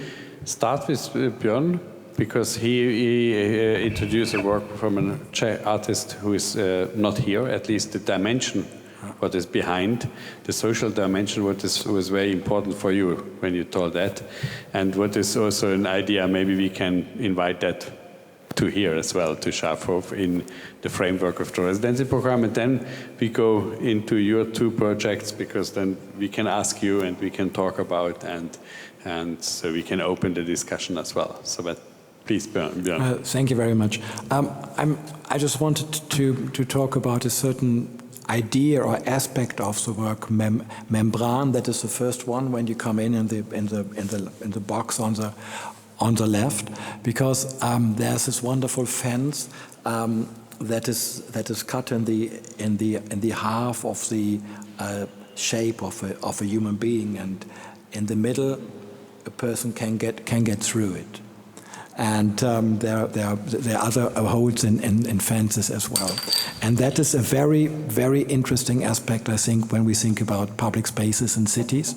start with Björn, because he introduced a work from a Czech artist who is not here, at least the dimension, what is behind, the social dimension, was very important for you when you told that. And what is also an idea, maybe we can invite that to here as well, to Schafhof, in the framework of the residency program. And then we go into your two projects, because then we can ask you and we can talk about, and so we can open the discussion as well. So, but please, Björn. Thank you very much. I just wanted to talk about a certain idea or aspect of the work, membran. That is the first one when you come in the box on the left, because there's this wonderful fence that is cut in the half of the shape of a human being, and in the middle a person can get through it. And there are other holes in fences as well. And that is a very, very interesting aspect, I think, when we think about public spaces in cities.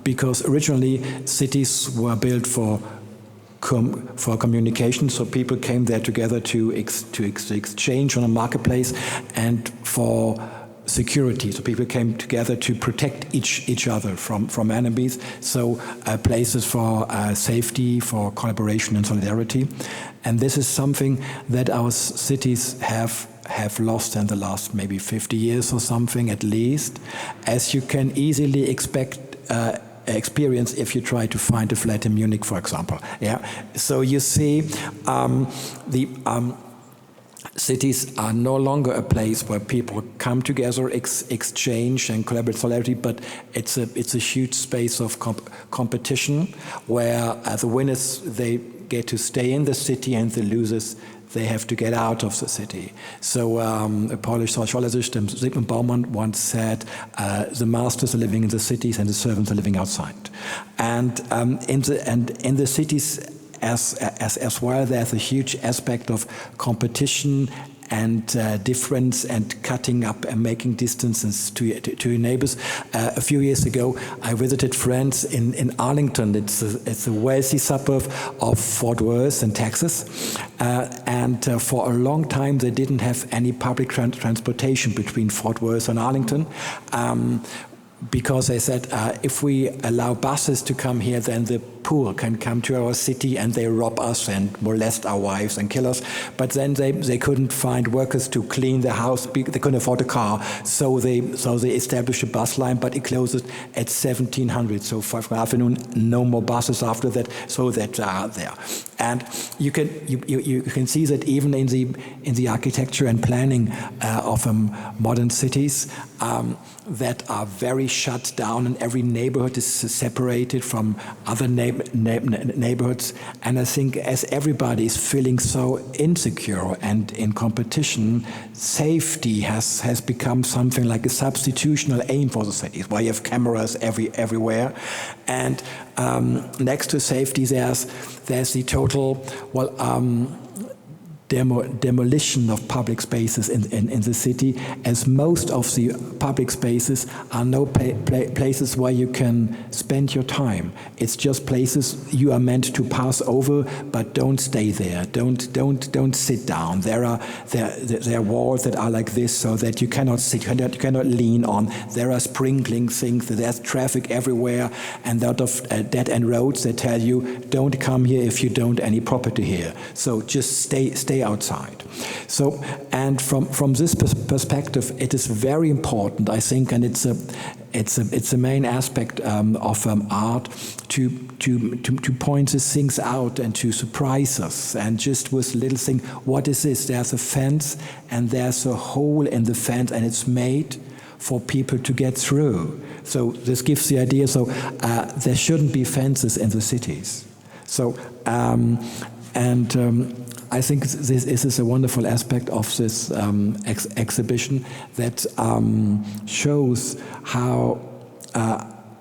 Because originally cities were built for communication, so people came there together to exchange on a marketplace, and for security, so people came together to protect each other from enemies, so places for safety, for collaboration and solidarity. And this is something that our cities have lost in the last maybe 50 years or something at least, as you can easily experience if you try to find a flat in Munich, for example. Yeah, so you see cities are no longer a place where people come together, exchange and collaborate solidarity, but it's a huge space of competition where the winners, they get to stay in the city, and the losers, they have to get out of the city. So a Polish sociologist, Zygmunt Bauman, once said, the masters are living in the cities and the servants are living outside. And in the cities as well, there's a huge aspect of competition and difference and cutting up and making distances to your neighbors. A few years ago, I visited friends in Arlington. It's a wealthy suburb of Fort Worth in Texas. And for a long time, they didn't have any public transportation between Fort Worth and Arlington. Because they said, if we allow buses to come here, then the poor can come to our city and they rob us and molest our wives and kill us. But then they couldn't find workers to clean the house. They couldn't afford a car, so they established a bus line, but it closed at 1700. So for afternoon, no more buses after that. So that are there, and you can see that even in the architecture and planning of modern cities that are very shut down, and every neighborhood is separated from other neighborhoods. And I think as everybody is feeling so insecure and in competition, safety has become something like a substitutional aim for the cities, where you have cameras everywhere. And next to safety, there's the total, demolition of public spaces in the city, as most of the public spaces are no places where you can spend your time. It's just places you are meant to pass over, but don't stay there. Don't sit down. There are walls that are like this, so that you cannot sit, you cannot lean on. There are sprinkling things. There's traffic everywhere, and a lot of dead-end roads that tell you don't come here if you don't any property here. So just stay outside. So, and from this perspective, it is very important, I think, and it's a main aspect of art to point these things out and to surprise us. And just with a little thing, what is this? There's a fence, and there's a hole in the fence, and it's made for people to get through. So this gives the idea. So there shouldn't be fences in the cities. So I think this is a wonderful aspect of this exhibition that shows how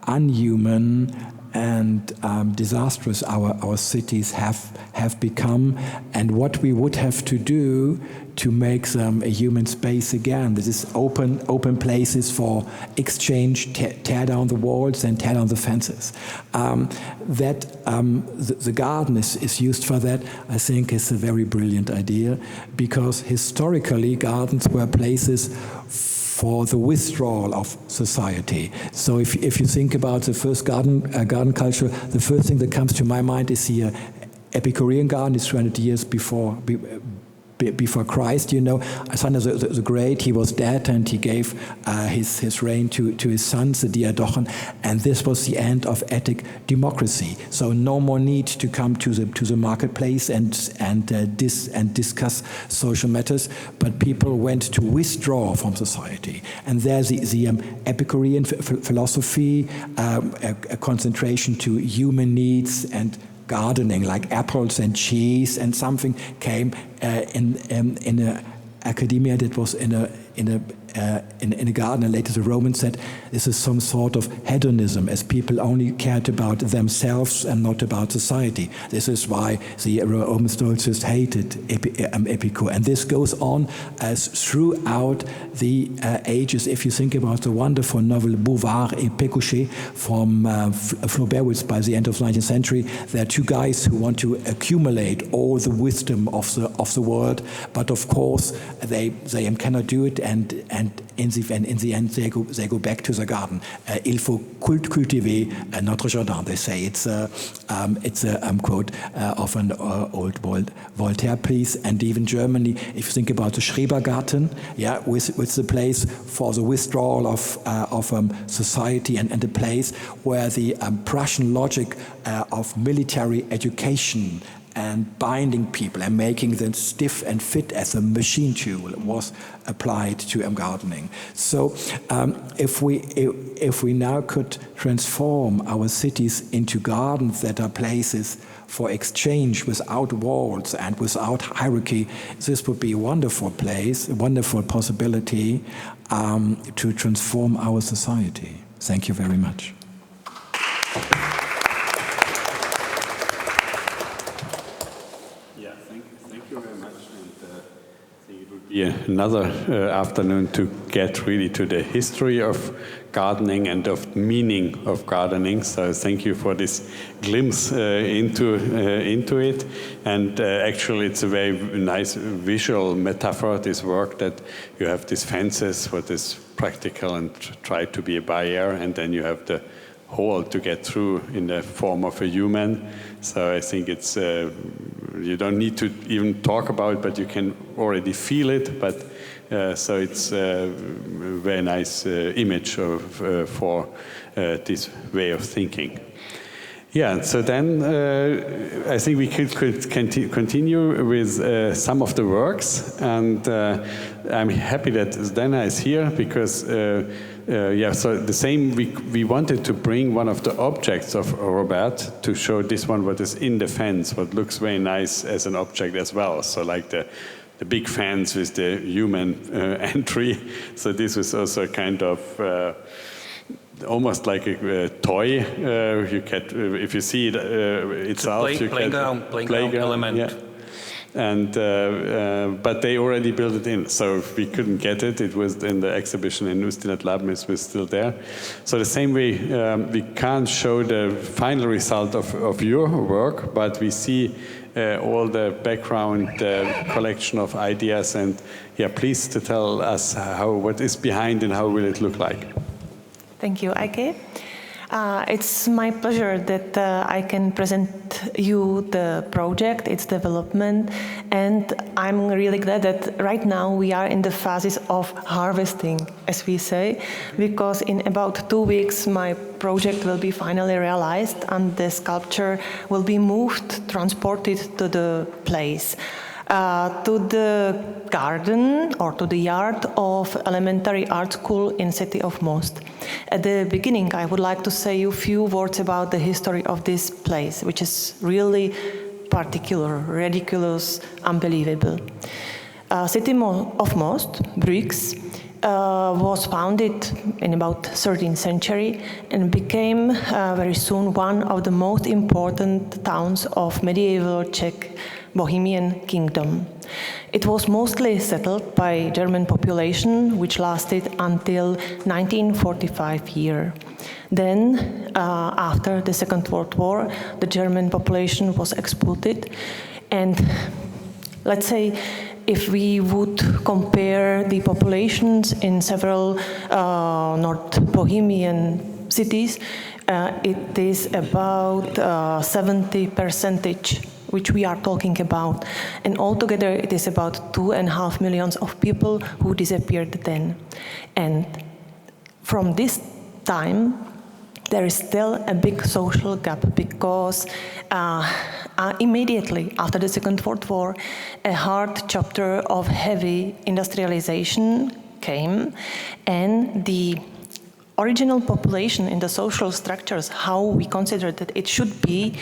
unhuman and disastrous our cities have become, and what we would have to do to make them a human space again. This is open places for exchange, tear down the walls and tear down the fences. The garden is used for that. I think is a very brilliant idea, because historically gardens were places for the withdrawal of society. So if you think about the first garden culture, the first thing that comes to my mind is here Epicurean garden is 300 years before Christ, you know. Alexander the Great, he was dead, and he gave his reign to his sons, the Diadochen, and this was the end of Attic democracy. So no more need to come to the marketplace and discuss social matters, but people went to withdraw from society. And there's the Epicurean philosophy, a concentration to human needs and gardening, like apples and cheese, and something came in an academia that was in a garden, and later the Romans said this is some sort of hedonism, as people only cared about themselves and not about society. This is why the Roman Stoicists hated Epicure, and this goes on as throughout the ages. If you think about the wonderful novel Bouvard et Pécuchet from Flaubert, which by the end of the 19th century, there are two guys who want to accumulate all the wisdom of the world, but of course they cannot do it, and in the end they go back to the garden. Il faut cultiver notre jardin. They say it's a quote of an old Voltaire piece. And even Germany, if you think about the Schrebergarten, yeah, with the place for the withdrawal of society, and a place where the Prussian logic of military education and binding people and making them stiff and fit as a machine tool was applied to gardening. So if we now could transform our cities into gardens that are places for exchange without walls and without hierarchy, this would be a wonderful place, a wonderful possibility to transform our society. Thank you very much. Another afternoon to get really to the history of gardening and of meaning of gardening. So thank you for this glimpse into it. And actually it's a very nice visual metaphor, this work, that you have these fences, what is practical and try to be a barrier, and then you have the hole to get through in the form of a human. So I think it's you don't need to even talk about it, but you can already feel it. But so it's a very nice image of for this way of thinking. Yeah, so then I think we could continue with some of the works, and I'm happy that Zdena is here because yeah, so the same, we wanted to bring one of the objects of Robert to show this one, what is in the fence, what looks very nice as an object as well. So like the big fence with the human entry. So this was also a kind of almost like a toy. You get, if you see it itself, you get playground element. Yeah. And but they already built it in, so we couldn't get it. It was in the exhibition in Ústi at Labem. It was still there. So the same way, we can't show the final result of your work, but we see all the background collection of ideas. And yeah, please to tell us what is behind and how will it look like. Thank you, Eike. It's my pleasure that I can present you the project, its development, and I'm really glad that right now we are in the phases of harvesting, as we say, because in about 2 weeks my project will be finally realized and the sculpture will be moved, transported to the place. To the garden or to the yard of elementary art school in city of Most. At the beginning, I would like to say a few words about the history of this place, which is really particular, ridiculous, unbelievable. City of Most, Bruggs, was founded in about 13th century and became very soon one of the most important towns of medieval Czech Bohemian kingdom. It was mostly settled by German population, which lasted until 1945 year. Then, after the Second World War, the German population was exploited, and let's say if we would compare the populations in several North Bohemian cities, it is about 70%, which we are talking about. And altogether it is about 2.5 million of people who disappeared then. And from this time, there is still a big social gap because immediately after the Second World War, a hard chapter of heavy industrialization came, and the original population in the social structures, how we considered that it should be,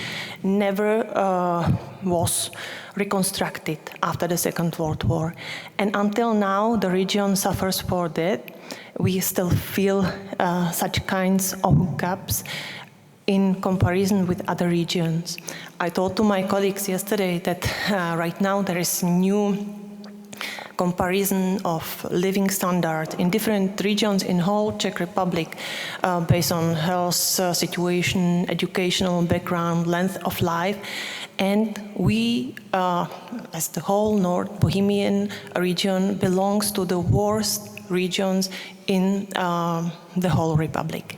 never was reconstructed after the Second World War. And until now, the region suffers for that. We still feel such kinds of gaps in comparison with other regions. I told to my colleagues yesterday that right now there is new comparison of living standard in different regions in whole Czech Republic based on health situation, educational background, length of life. And we, as the whole North Bohemian region, belongs to the worst regions in the whole Republic.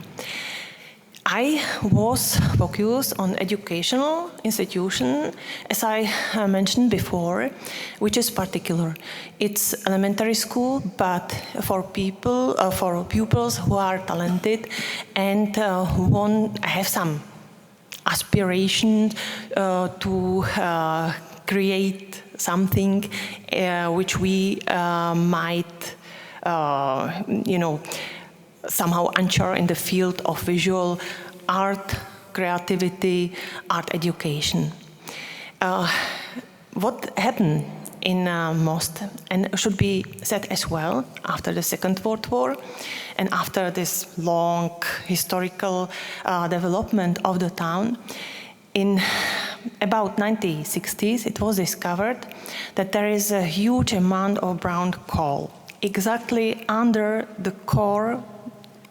I was focused on educational institution, as I mentioned before, which is particular. It's elementary school, but for people, for pupils who are talented and want have some aspiration to create something which we might, somehow unsure in the field of visual art, creativity, art education. What happened in Most, and should be said as well, after the Second World War, and after this long historical development of the town, in about 1960s, it was discovered that there is a huge amount of brown coal exactly under the core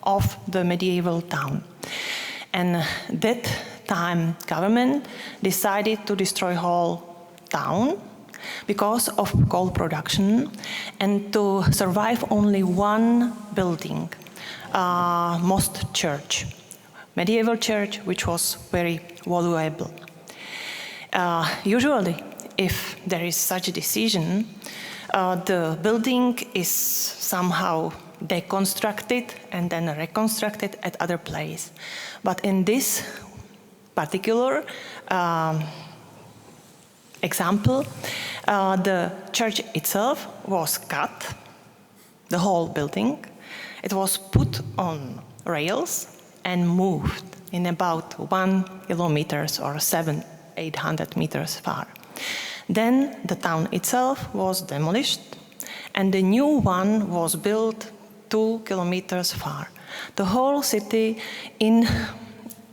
of the medieval town. And that time government decided to destroy whole town because of coal production and to survive only one building, Most Church, medieval church which was very valuable. Usually, if there is such a decision, the building is somehow deconstructed and then reconstructed at other place. But in this particular example, the church itself was cut, the whole building. It was put on rails and moved in about 1 kilometer or 700-800 meters far. Then the town itself was demolished and the new one was built 2 kilometers far. The whole city in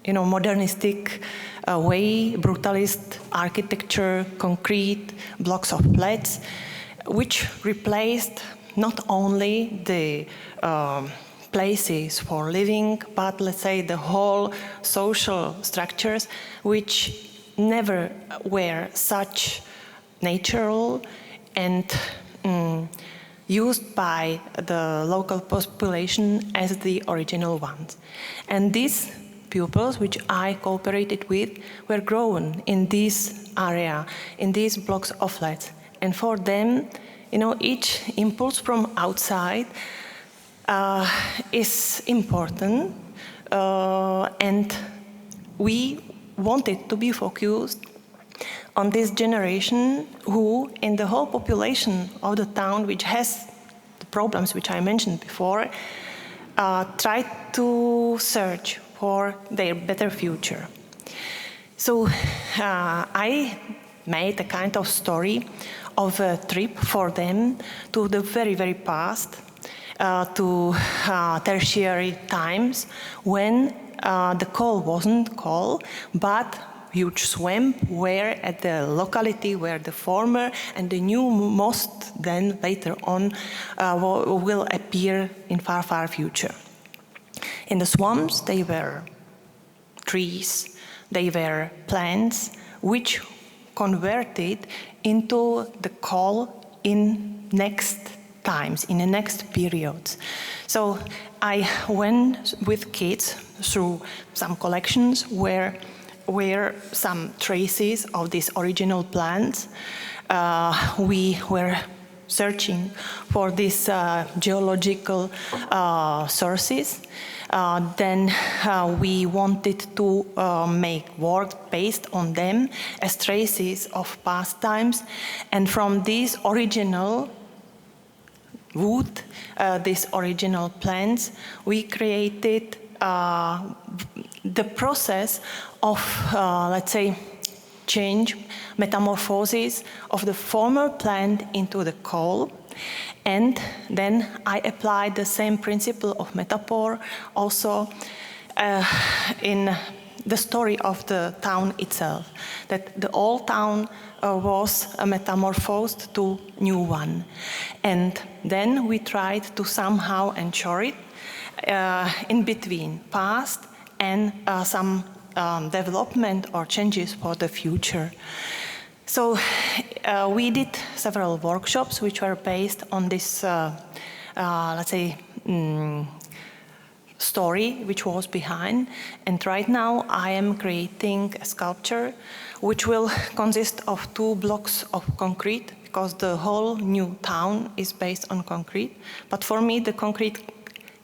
modernistic way, brutalist architecture, concrete blocks of flats, which replaced not only the places for living, but let's say the whole social structures, which never were such natural and used by the local population as the original ones. And these pupils, which I cooperated with, were grown in this area, in these blocks of flats. And for them, each impulse from outside is important, and we wanted to be focused on this generation who, in the whole population of the town, which has the problems which I mentioned before, tried to search for their better future. So I made a kind of story of a trip for them to the very, very past, to tertiary times when the coal wasn't coal, but huge swamp where at the locality where the former and the new most then later on will appear in far, far future. In the swamps, they were trees, they were plants, which converted into the coal in next times, in the next periods. So I went with kids through some collections where were some traces of these original plants. We were searching for these geological sources. Then we wanted to make work based on them as traces of past times. And from these original wood, these original plants, we created the process of, let's say, change, metamorphosis of the former plant into the coal. And then I applied the same principle of metaphor also in the story of the town itself, that the old town was metamorphosed to new one. And then we tried to somehow ensure it in between past and some development or changes for the future. So we did several workshops which were based on this, let's say, story which was behind. And right now I am creating a sculpture which will consist of 2 blocks of concrete, because the whole new town is based on concrete. But for me, the concrete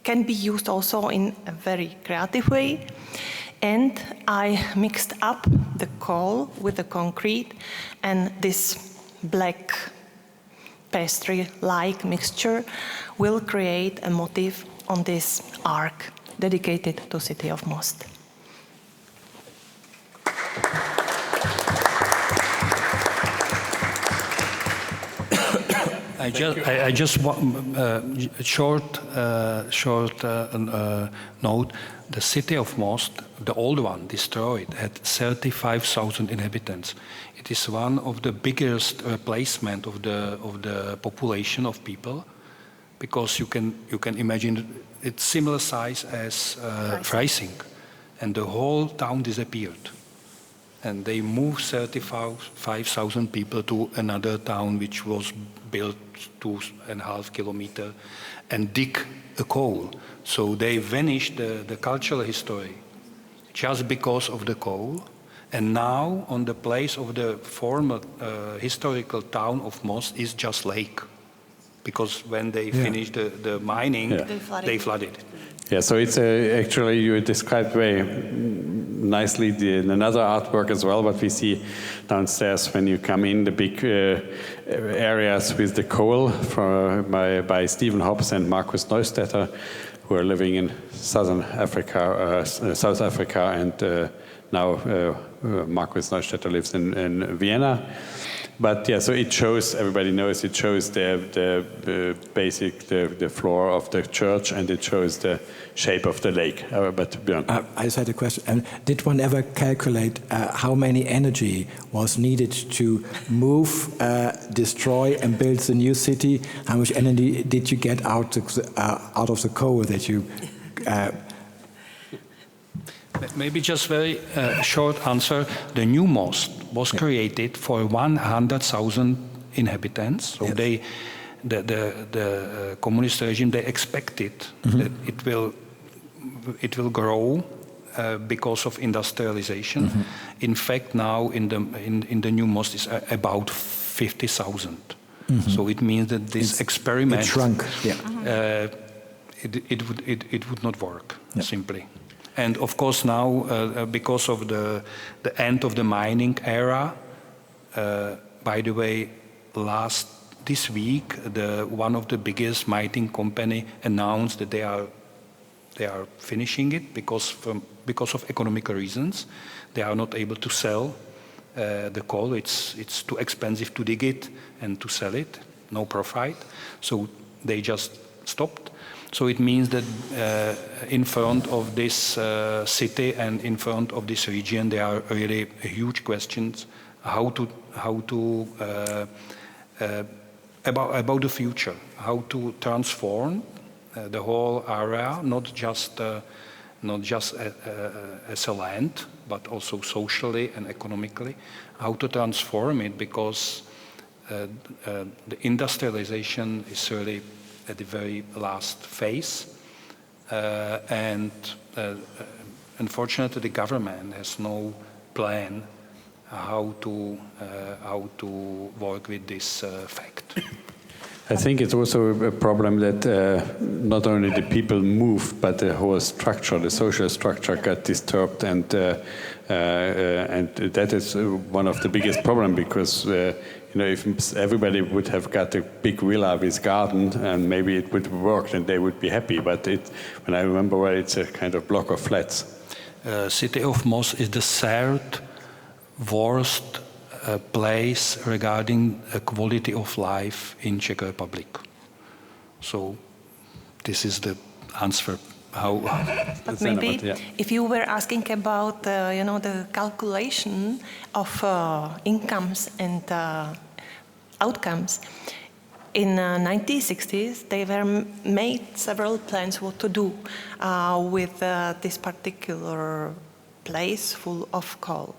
can be used also in a very creative way. And I mixed up the coal with the concrete, and this black pastry-like mixture will create a motif on this arc dedicated to City of Most. I just want a short note. The city of Most, the old one, destroyed, had 35,000 inhabitants. It is one of the biggest replacement of the population of people, because you can imagine it's similar size as Freising, and the whole town disappeared. And they moved 35,000 people to another town which was built 2.5 kilometers and dig a coal. So they vanished the cultural history just because of the coal. And now on the place of the former historical town of Most is just lake. Because when they finished the mining, they flooded. Yeah, so it's actually, you described very nicely another artwork as well, what we see downstairs when you come in, the big areas with the coal by Stephen Hobbs and Markus Neustädter, who are living in South Africa, and now Markus Neustädter lives in Vienna. But yeah, so it shows, everybody knows, it shows the floor of the church, and it shows the shape of the lake. But Björn. I just had a question. Did one ever calculate how many energy was needed to move, destroy, and build the new city? How much energy did you get out of the coal that you... Maybe just very short answer. The new mosque was created for 100,000 inhabitants. So the communist regime, they expected that it will grow because of industrialization. In fact, now in the new mosque is about 50,000. So it means that this experiment it shrunk. It would not work simply. And of course now, because of the end of the mining era, by the way, this week, one of the biggest mining company announced that they are finishing it because of economical reasons. They are not able to sell the coal. It's too expensive to dig it and to sell it. No profit. So they just stopped. So it means that in front of this city and in front of this region, there are really huge questions about the future, how to transform the whole area, not just as a land, but also socially and economically, how to transform it, because the industrialization is really at the very last phase, and unfortunately the government has no plan how to work with this fact? I think it's also a problem that not only the people moved, but the whole structure, the social structure, got disturbed, and that is one of the biggest problems, because if everybody would have got a big villa with garden, and maybe it would work, and they would be happy. But when I remember well, it's a kind of block of flats. City of Moss is the third worst place regarding quality of life in Czech Republic. So this is the answer. But maybe if you were asking about the calculation of incomes and outcomes, in 1960s they were made several plans what to do with this particular place full of coal.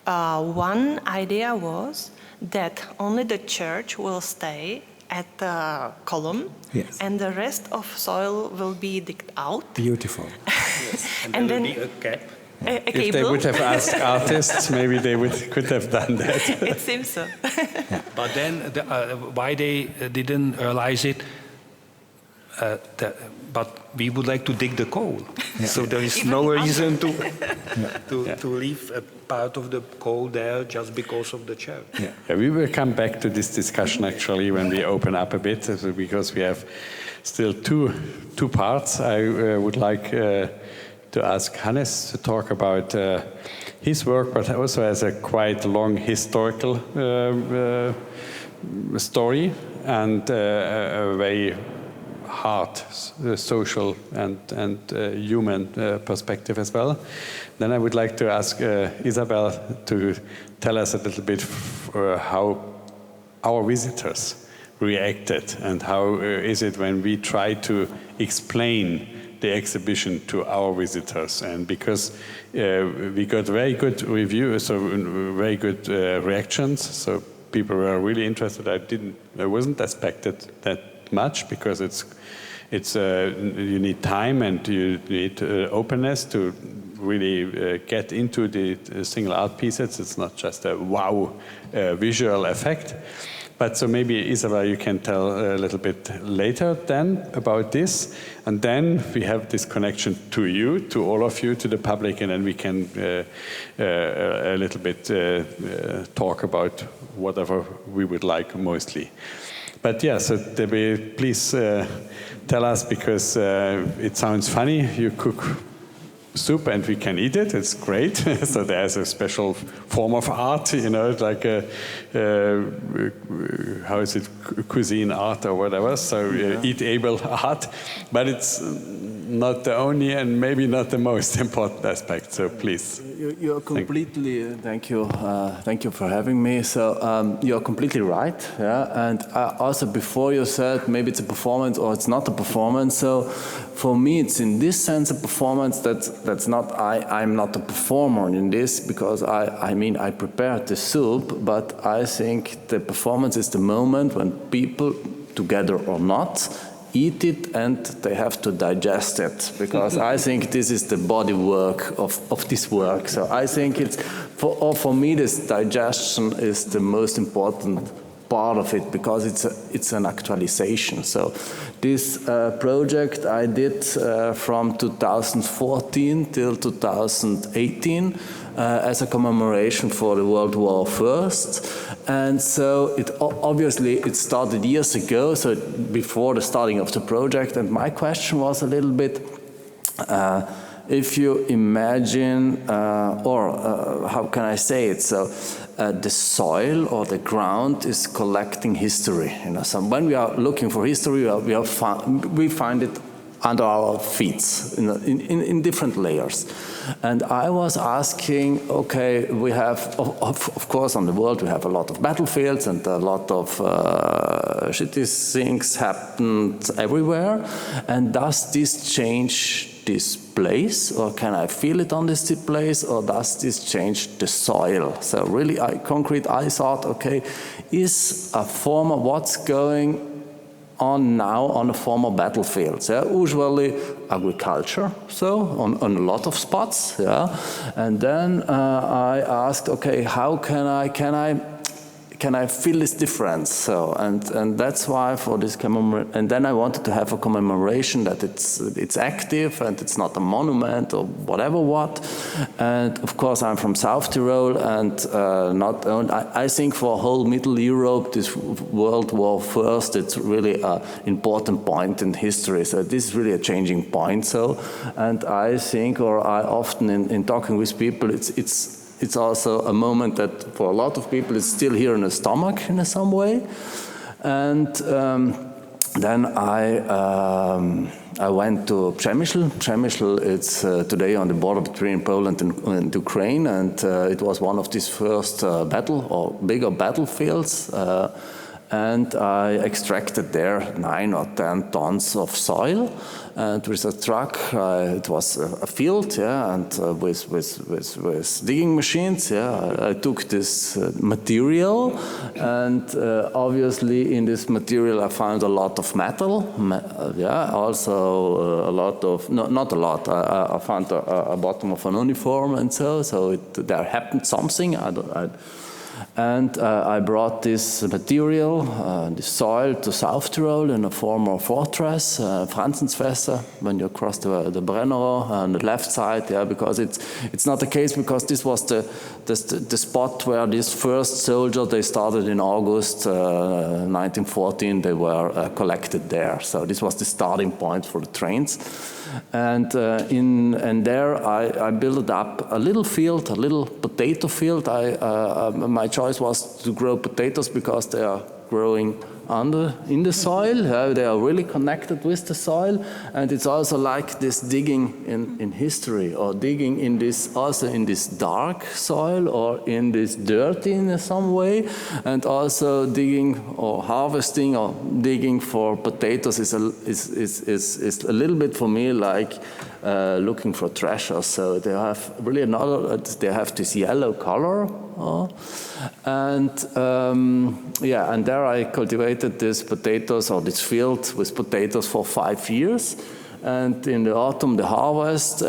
One idea was that only the church will stay at the column, yes, and the rest of soil will be digged out. Beautiful. Yes. And then will be a cap. If they would have asked artists, maybe they could have done that. It seems so. But then, why they didn't realize it? But we would like to dig the coal, so there is no reason to leave a part of the coal there just because of the church. Yeah, we will come back to this discussion actually when we open up a bit, because we have still two parts. I would like to ask Hannes to talk about his work, but also as a quite long historical story and a very hard social and human perspective as well. Then I would like to ask Isabel to tell us a little bit how our visitors reacted, and how is it when we try to explain the exhibition to our visitors. And because we got very good reviews, so very good reactions, so people were really interested. I wasn't expected that much, because it's you need time and you need openness to really get into the single art pieces. It's not just a wow visual effect. But so maybe Isabel, you can tell a little bit later then about this, and then we have this connection to you, to all of you, to the public, and then we can a little bit talk about whatever we would like mostly. But yeah, so Debbie, please tell us, because it sounds funny. You cook soup and we can eat it. It's great. So there's a special form of art, like how is it, cuisine art or whatever. So eat-able art, but it's not the only and maybe not the most important aspect. So please. You're completely, thank you for having me. So you're completely right, yeah. And also before you said maybe it's a performance or it's not a performance. So for me, it's in this sense a performance. That's not. I'm not a performer in this, because I prepared the soup, but I think the performance is the moment when people, together or not, eat it and they have to digest it, because I think this is the body work of this work. So I think it's for me this digestion is the most important part of it, because it's an actualization. So this project I did from 2014 till 2018 as a commemoration for the World War First. And so obviously it started years ago, so before the starting of the project. And my question was a little bit, if you imagine, how can I say it? So the soil or the ground is collecting history. So when we are looking for history, we find it under our feet in different layers. And I was asking, okay, we have, of course, on the world we have a lot of battlefields and a lot of shitty things happened everywhere. And does this change this place, or can I feel it on this place, or does this change the soil? So really, I thought, okay, is a former, what's going on now on a former battlefield? So usually agriculture, so on a lot of spots, yeah. And then I asked, okay, how can I feel this difference? So and that's why for this commemoration, and then I wanted to have a commemoration that it's active and it's not a monument or whatever what. And of course I'm from South Tyrol, and I think for whole Middle Europe, this World War First, it's really an important point in history. So this is really a changing point. So, and I think, or I often in talking with people, it's also a moment that for a lot of people is still here in the stomach in some way. And then I went to Przemysl. Przemysl, it's today on the border between Poland and Ukraine, and it was one of these first bigger battlefields. And I extracted there 9 or 10 tons of soil, and with a truck, it was a field, yeah, and with digging machines, yeah, I took this material, and obviously in this material I found a lot of metal, yeah, also a lot of, not a lot, I found a bottom of an uniform, and so there happened something. And I brought this material, this soil, to South Tyrol in a former fortress, Franzensfässer, when you cross the Brenner on the left side, yeah, because it's not the case, because this was the spot where this first soldier, they started in August 1914, they were collected there. So this was the starting point for the trains. And there I built up a little field, a little potato field. My choice was to grow potatoes because they are growing in the soil. They are really connected with the soil, and it's also like this digging in history, or digging in this dark soil, or in this dirty in some way, and also digging or harvesting or digging for potatoes is a little bit for me like looking for treasure. So they have really they have this yellow color, and and there I cultivated these potatoes, or this field with potatoes, for 5 years, and in the autumn the harvest.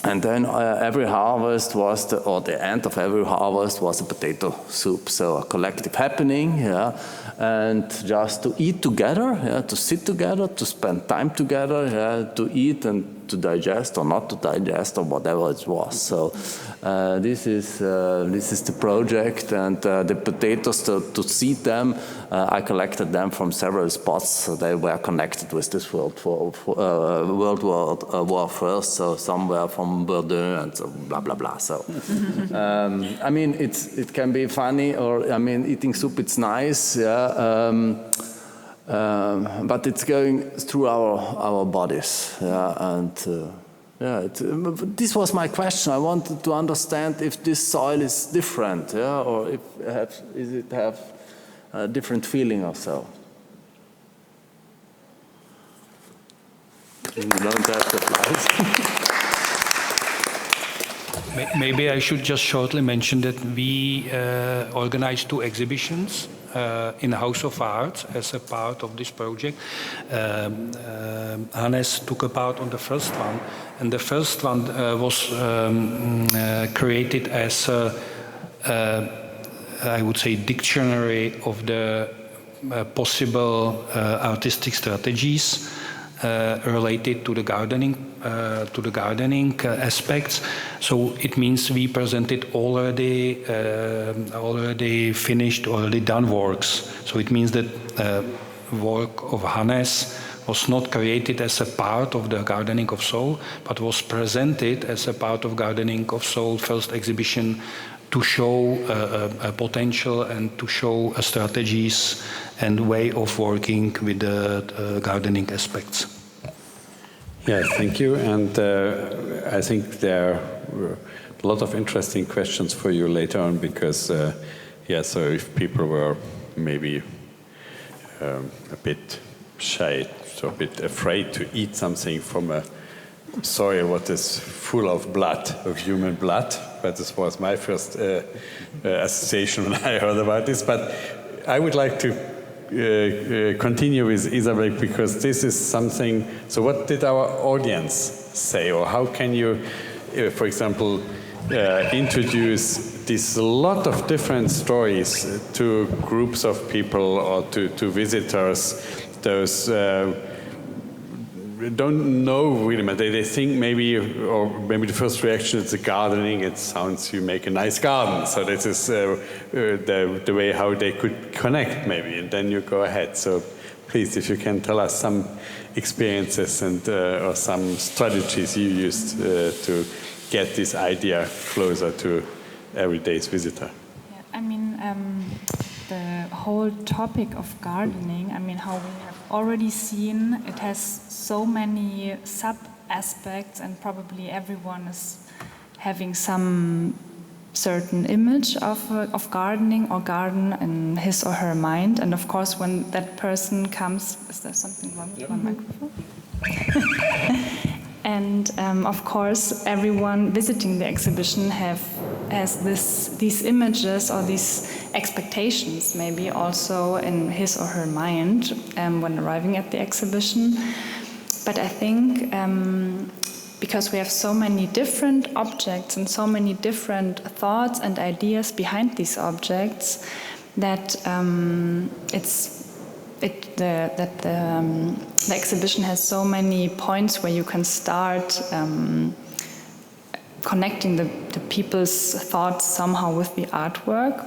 And then every harvest was, the end of every harvest was a potato soup. So a collective happening, yeah, and just to eat together, yeah, to sit together, to spend time together, yeah, to eat and to digest or not to digest or whatever it was. So this is the project, and the potatoes, to see them, I collected them from several spots. So they were connected with this World War First. So some were from Verdun and so blah blah blah. So I mean, it can be funny, or I mean, eating soup, it's nice, yeah. But it's going through our bodies, yeah, and this was my question. I wanted to understand if this soil is different, yeah, or if it have a different feeling or so. You don't have to apply. Maybe I should just shortly mention that we organized 2 exhibitions in the House of Art as a part of this project. Hannes took a part on the first one, and the first one was created as I would say, dictionary of the possible artistic strategies related to the gardening aspects. So it means we presented already finished, already done works. So it means that work of Hannes was not created as a part of the Gardening of Soul, but was presented as a part of Gardening of Soul first exhibition to show a potential and to show strategies and way of working with the gardening aspects. Yeah, thank you. And I think there are a lot of interesting questions for you later on, because, so if people were maybe a bit shy, so a bit afraid to eat something from a soil what is full of blood, of human blood, but this was my first association when I heard about this. But I would like to continue with Isabel, because this is something. So what did our audience say, or how can you, for example, introduce this lot of different stories to groups of people or to visitors, those don't know really much. They think maybe, or maybe the first reaction is the gardening. It sounds you make a nice garden. So this is the way how they could connect maybe, and then you go ahead. So please, if you can tell us some experiences and or some strategies you used to get this idea closer to everyday's visitor. Yeah, I mean, the whole topic of gardening, I mean, how we have already seen, it has so many sub-aspects, and probably everyone is having some certain image of gardening or garden in his or her mind. And of course, when that person comes, is there something wrong with my microphone? And of course, everyone visiting the exhibition has these images or these expectations, maybe also in his or her mind when arriving at the exhibition. But I think because we have so many different objects and so many different thoughts and ideas behind these objects, that the exhibition has so many points where you can start connecting the people's thoughts somehow with the artwork.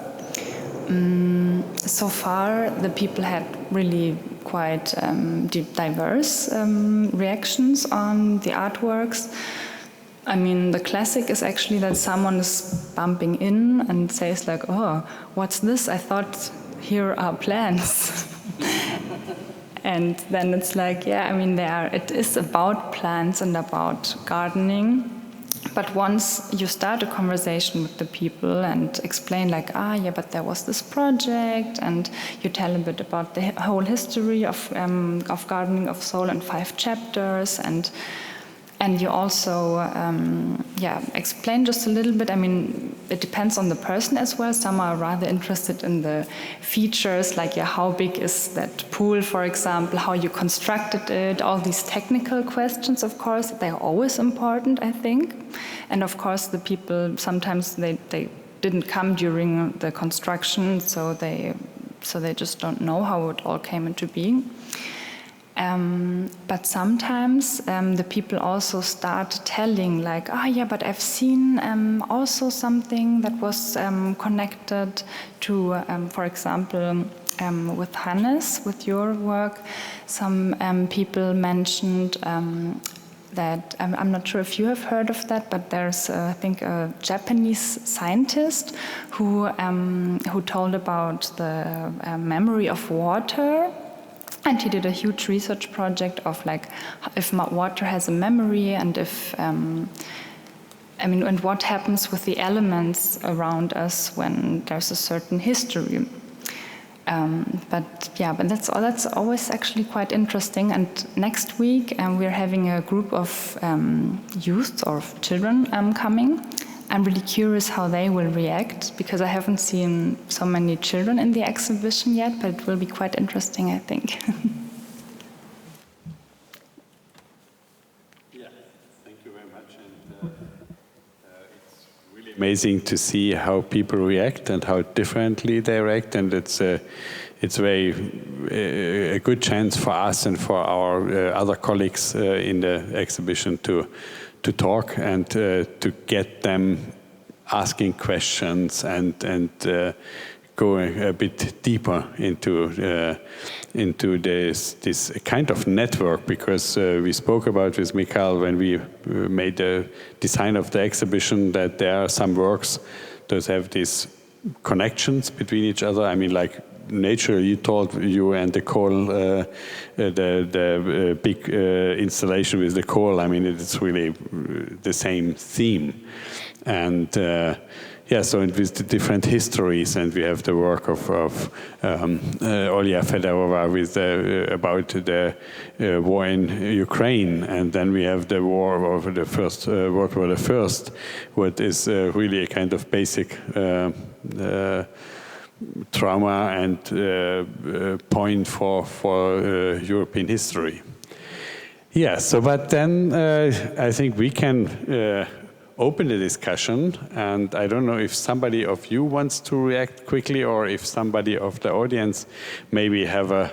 So far, the people had really quite diverse reactions on the artworks. I mean, the classic is actually that someone is bumping in and says like, "Oh, what's this? I thought here are plants." And then it's like, yeah, I mean, it is about plants and about gardening. But once you start a conversation with the people and explain like, yeah, but there was this project, and you tell a bit about the whole history of gardening of soul in 5 chapters, and you also explain just a little bit. I mean, it depends on the person as well. Some are rather interested in the features, like how big is that pool, for example, how you constructed it, all these technical questions, of course, they're always important, I think. And of course, the people, sometimes they didn't come during the construction, so they just don't know how it all came into being. But sometimes the people also start telling like, yeah, but I've seen also something that was connected to, for example, with Hannes, with your work, some people mentioned that, I'm not sure if you have heard of that, but there's, I think, a Japanese scientist who told about the memory of water. And he did a huge research project of like if water has a memory, and if and what happens with the elements around us when there's a certain history. But that's always actually quite interesting. And next week we're having a group of youth or children coming. I'm really curious how they will react, because I haven't seen so many children in the exhibition yet, but it will be quite interesting, I think. Yeah, thank you very much. And it's really amazing to see how people react and how differently they react, and it's a good chance for us and for our other colleagues in the exhibition to talk and to get them asking questions and going a bit deeper into this kind of network, because we spoke about with Michal when we made the design of the exhibition that there are some works that have these connections between each other. I mean, like nature, you told you and the coal, the big installation with the coal. I mean, it's really the same theme, and so with the different histories, and we have the work of Olya Fedorova with about the war in Ukraine, and then we have the war of the first World War I, what is really a kind of basic trauma and point for European history. Yeah, so but then I think we can open the discussion, and I don't know if somebody of you wants to react quickly or if somebody of the audience maybe have a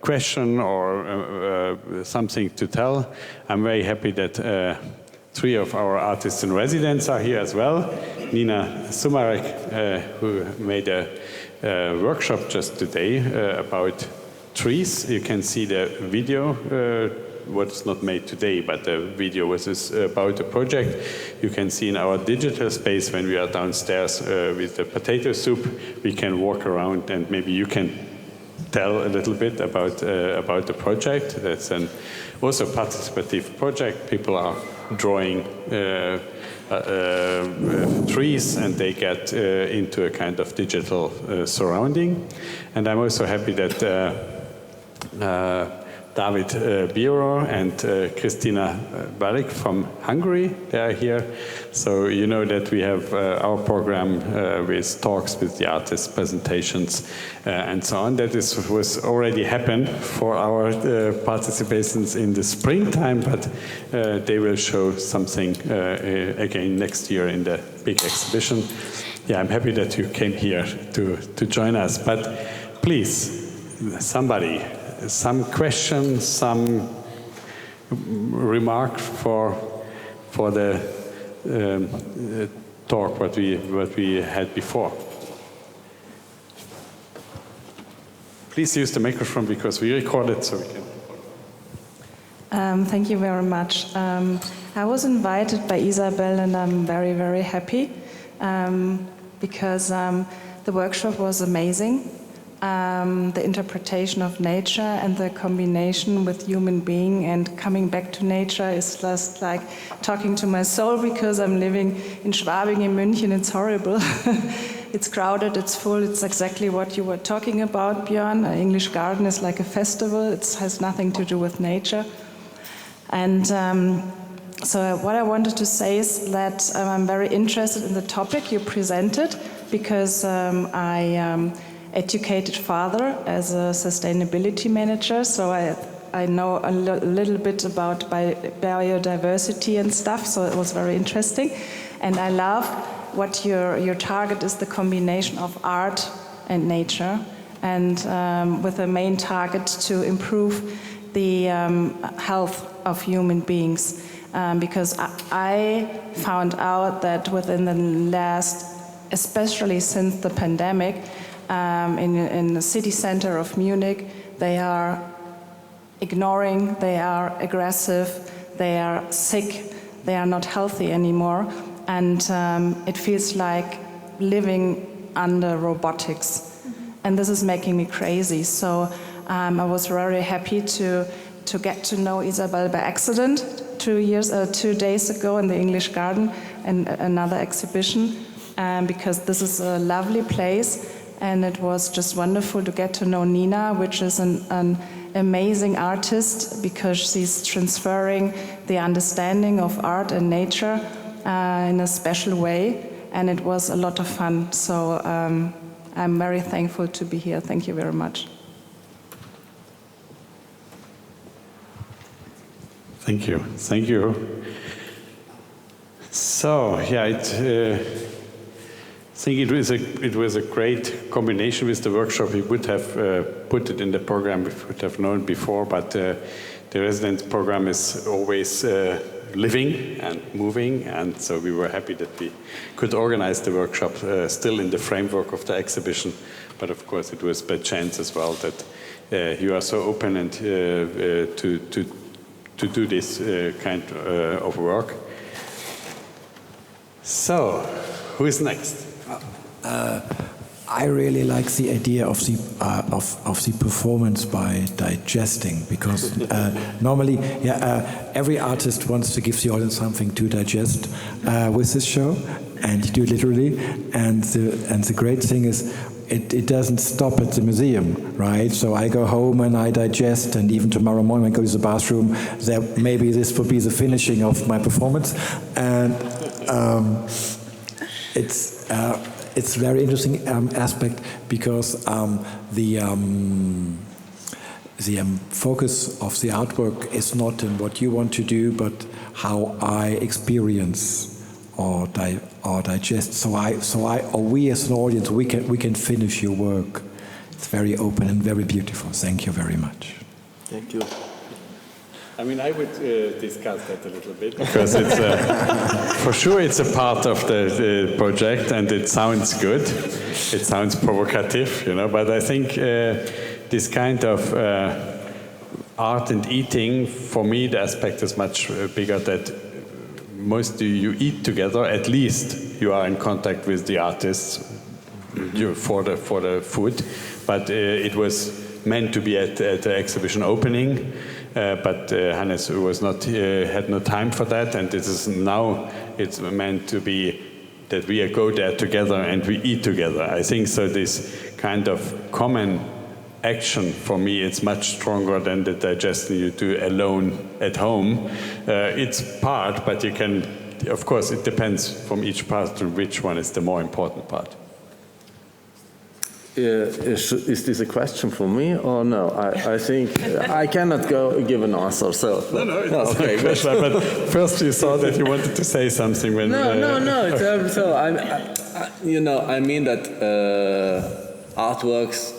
question or something to tell. I'm very happy that 3 of our artists in residence are here as well. Nina Sumarek, who made a workshop just today about trees. You can see the video, what's not made today, but the video was about the project. You can see in our digital space when we are downstairs with the potato soup, we can walk around and maybe you can tell a little bit about the project. That's an also participative project. People are drawing trees and they get into a kind of digital surrounding. And I'm also happy that David Biro and Christina Barik from Hungary, they are here. So you know that we have our program with talks with the artists, presentations, and so on. That was already happened for our participations in the springtime, but they will show something again next year in the big exhibition. Yeah, I'm happy that you came here to join us. But please, somebody, some question, some remark for the talk what we had before. Please use the microphone because we record it, so we can. Thank you very much. I was invited by Isabel, and I'm very, very happy because the workshop was amazing. The interpretation of nature and the combination with human being and coming back to nature is just like talking to my soul, because I'm living in Schwabing, in München. It's horrible. It's crowded, it's full. It's exactly what you were talking about, Björn. An English garden is like a festival. It has nothing to do with nature. And so what I wanted to say is that I'm very interested in the topic you presented, because I educated father as a sustainability manager, so I know a little bit about biodiversity and stuff, so it was very interesting. And I love what your target is, the combination of art and nature, and with a main target to improve the health of human beings. Because I found out that within the last, especially since the pandemic, in the city center of Munich, they are ignoring, they are aggressive, they are sick, they are not healthy anymore, and it feels like living under robotics. And this is making me crazy. So I was very happy to get to know Isabel by accident 2 days ago in the English Garden and another exhibition, because this is a lovely place. And it was just wonderful to get to know Nina, which is an amazing artist, because she's transferring the understanding of art and nature in a special way. And it was a lot of fun. So I'm very thankful to be here. Thank you very much. Thank you. Thank you. So, yeah, I think it was a great combination with the workshop. We would have put it in the program, we would have known before, but the residence program is always living and moving, and so we were happy that we could organize the workshop still in the framework of the exhibition. But of course, it was by chance as well that you are so open and to do this kind of work. So, who is next? I really like the idea of the performance by digesting, because normally, every artist wants to give the audience something to digest with this show, and you do it literally. And the great thing is, it doesn't stop at the museum, right? So I go home and I digest, and even tomorrow morning when I go to the bathroom, maybe this will be the finishing of my performance, and it's a very interesting aspect because the focus of the artwork is not in what you want to do, but how I experience or digest. So we as an audience, we can finish your work. It's very open and very beautiful. Thank you very much. Thank you. I mean, I would discuss that a little bit because it's for sure it's a part of the project and it sounds good. It sounds provocative, you know. But I think this kind of art and eating, for me, the aspect is much bigger. That most you eat together. At least you are in contact with the artists for the food. But it was meant to be at the exhibition opening. But Hannes was not had no time for that, and it is now it's meant to be that we go there together and we eat together. I think so. This kind of common action for me, it's much stronger than the digestion you do alone at home. It's part, but you can, of course, it depends from each part to which one is the more important part. Is this a question for me or no? I think I cannot give an answer. So no, it's okay. But first you saw that you wanted to say something when. No. So I mean that artworks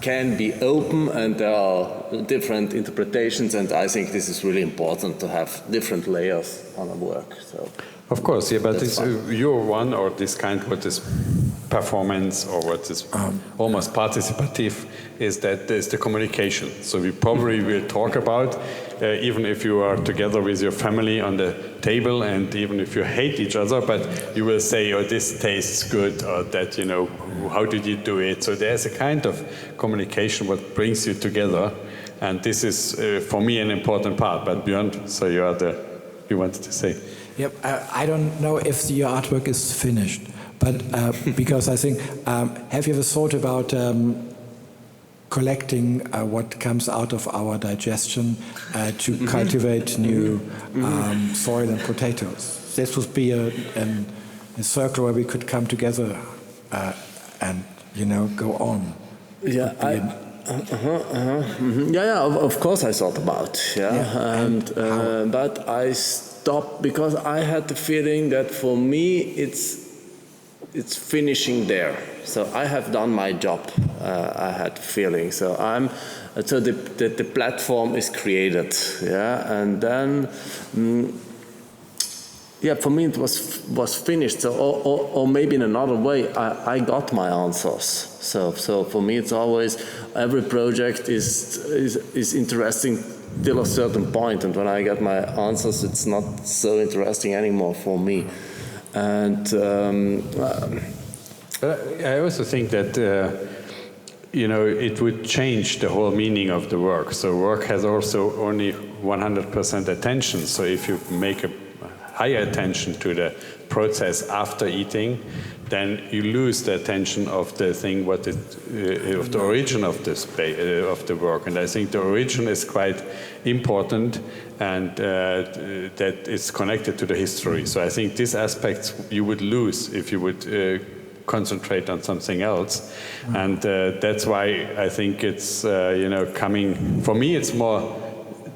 can be open and there are different interpretations, and I think this is really important to have different layers on a work. So. Of course, yeah, but it's your one or this kind, what is performance or what is almost participative, is that there's the communication. So we probably will talk about, even if you are together with your family on the table and even if you hate each other, but you will say, oh, this tastes good, or that, you know, how did you do it? So there's a kind of communication what brings you together, and this is, for me, an important part. But Björn, so you wanted to say. Yep, I don't know if your artwork is finished, but because I think, have you ever thought about collecting what comes out of our digestion to cultivate new soil and potatoes? This would be a circle where we could come together and, you know, go on. Yeah, of course I thought about, but I stopped because I had the feeling that for me it's finishing there. So I have done my job. I had the feeling. So the platform is created, and then for me it was finished. So or maybe in another way I got my answers. So for me it's always every project is interesting till a certain point, and when I get my answers, it's not so interesting anymore for me. And I also think that it would change the whole meaning of the work. So work has also only 100% attention. So if you make a higher attention to the process after eating, then you lose the attention of the thing, of the origin of the work. And I think the origin is quite important, and that is connected to the history. So I think these aspects you would lose if you would concentrate on something else. And that's why I think it's coming. For me, it's more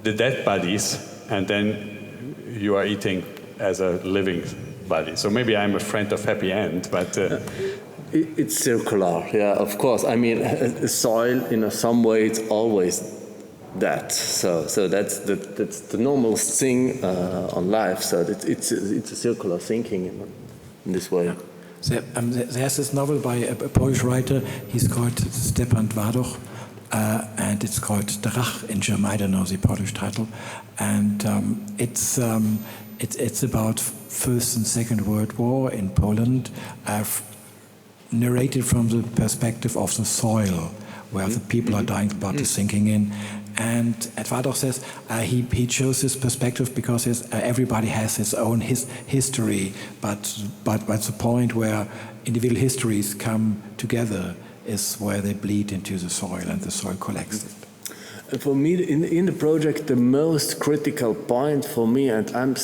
the dead bodies, and then you are eating as a living body. So maybe I'm a friend of happy end, but it's circular. Yeah, of course. I mean, soil in some way it's always that. So that's the normal thing on life. So it's a circular thinking in this way. Yeah. So, there's this novel by a Polish writer. He's called Stepan Dwadoch, and it's called Drach in German. I don't know the Polish title, and it's about First and Second World War in Poland, narrated from the perspective of the soil, where the people are dying, the blood is sinking in. And Dwadoch says he chose this perspective because everybody has his own history, but the point where individual histories come together is where they bleed into the soil and the soil collects it. For me, in the project, the most critical point for me, and I'm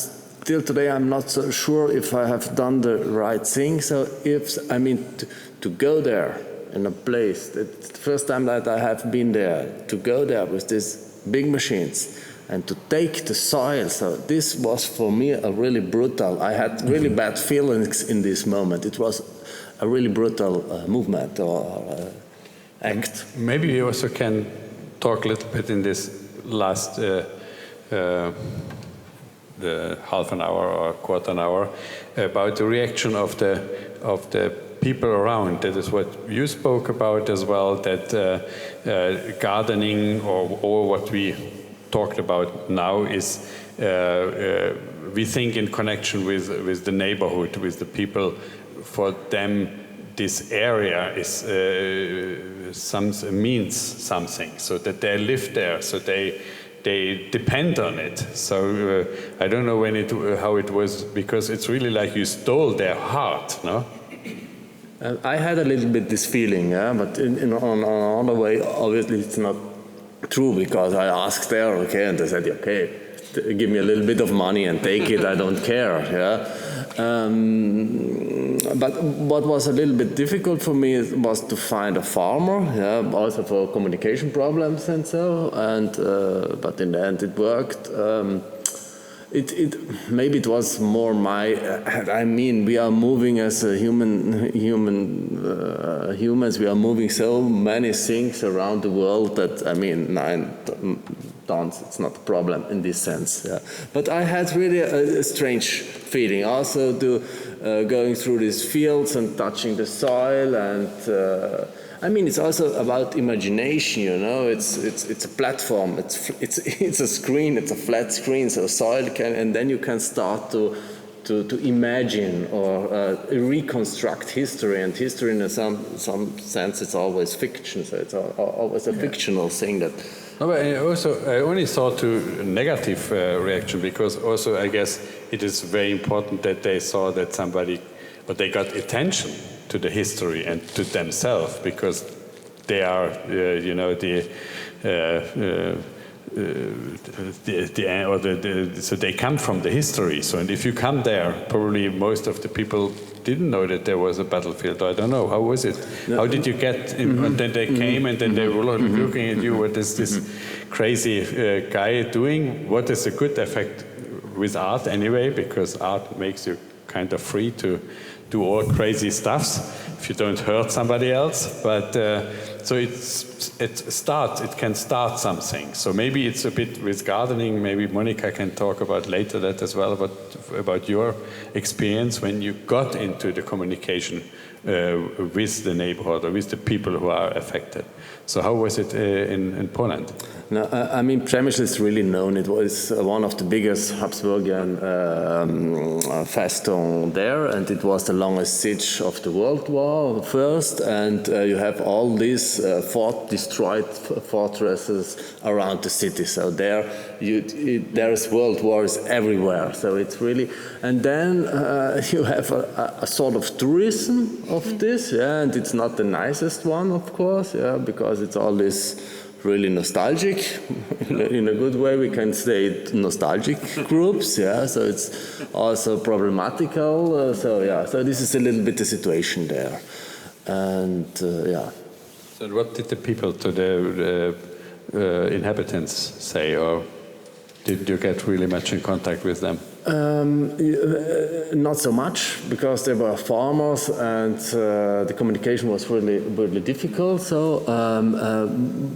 still today I'm not so sure if I have done the right thing. So to go there in a place, it's the first time that I have been there, to go there with these big machines and to take the soil. So this was for me a really brutal, I had really bad feelings in this moment. It was a really brutal movement or act. Maybe you also can talk a little bit in this last the half an hour or quarter an hour about the reaction of the people around. That is what you spoke about as well, that gardening or what we talked about now is we think in connection with the neighborhood, with the people. For them this area is means something, so that they live there, so they depend on it. So I don't know how it was, because it's really like you stole their heart, no? I had a little bit this feeling, yeah, but on another way, obviously it's not true, because I asked there, okay, and they said, okay, give me a little bit of money and take it, I don't care, yeah. But what was a little bit difficult for me was to find a farmer, yeah, also for communication problems and so, and but in the end it worked. Maybe it was more my. I mean, we are moving as a humans. We are moving so many things around the world that, I mean, 9 tons. It's not a problem in this sense. Yeah. But I had really a strange feeling. Also, going through these fields and touching the soil, and I mean, it's also about imagination. You know, it's a platform. It's a screen. It's a flat screen. So soil can, and then you can start to imagine or reconstruct history. And history, in some sense, it's always fiction. So it's always a fictional thing that. No, but I only saw to negative reaction, because also I guess it is very important that they saw that they got attention to the history and to themselves, because they are, so they come from the history. So, and if you come there, probably most of the people didn't know that there was a battlefield. I don't know. How was it? How did you get in? And then they came, and then they were looking at you. What is this crazy guy doing? What is a good effect with art anyway? Because art makes you kind of free to do all crazy stuffs if you don't hurt somebody else. But so it can start something. So maybe it's a bit with gardening. Maybe Monika can talk about later that as well, about your experience when you got into the communication with the neighborhood or with the people who are affected. So how was it in Poland? No, I mean, Przemysl is really known. It was one of the biggest Habsburgian festung there, and it was the longest siege of the World War first. And you have all these destroyed fortresses around the city. So there's world wars everywhere. So it's really, and then you have a sort of tourism of this, yeah, and it's not the nicest one, of course, yeah, because it's all this really nostalgic, in a good way we can say nostalgic groups, yeah, so it's also problematical, so this is a little bit the situation there, and yeah. So what did the people, to the inhabitants say, or did you get really much in contact with them? Not so much, because they were farmers and the communication was really difficult. So,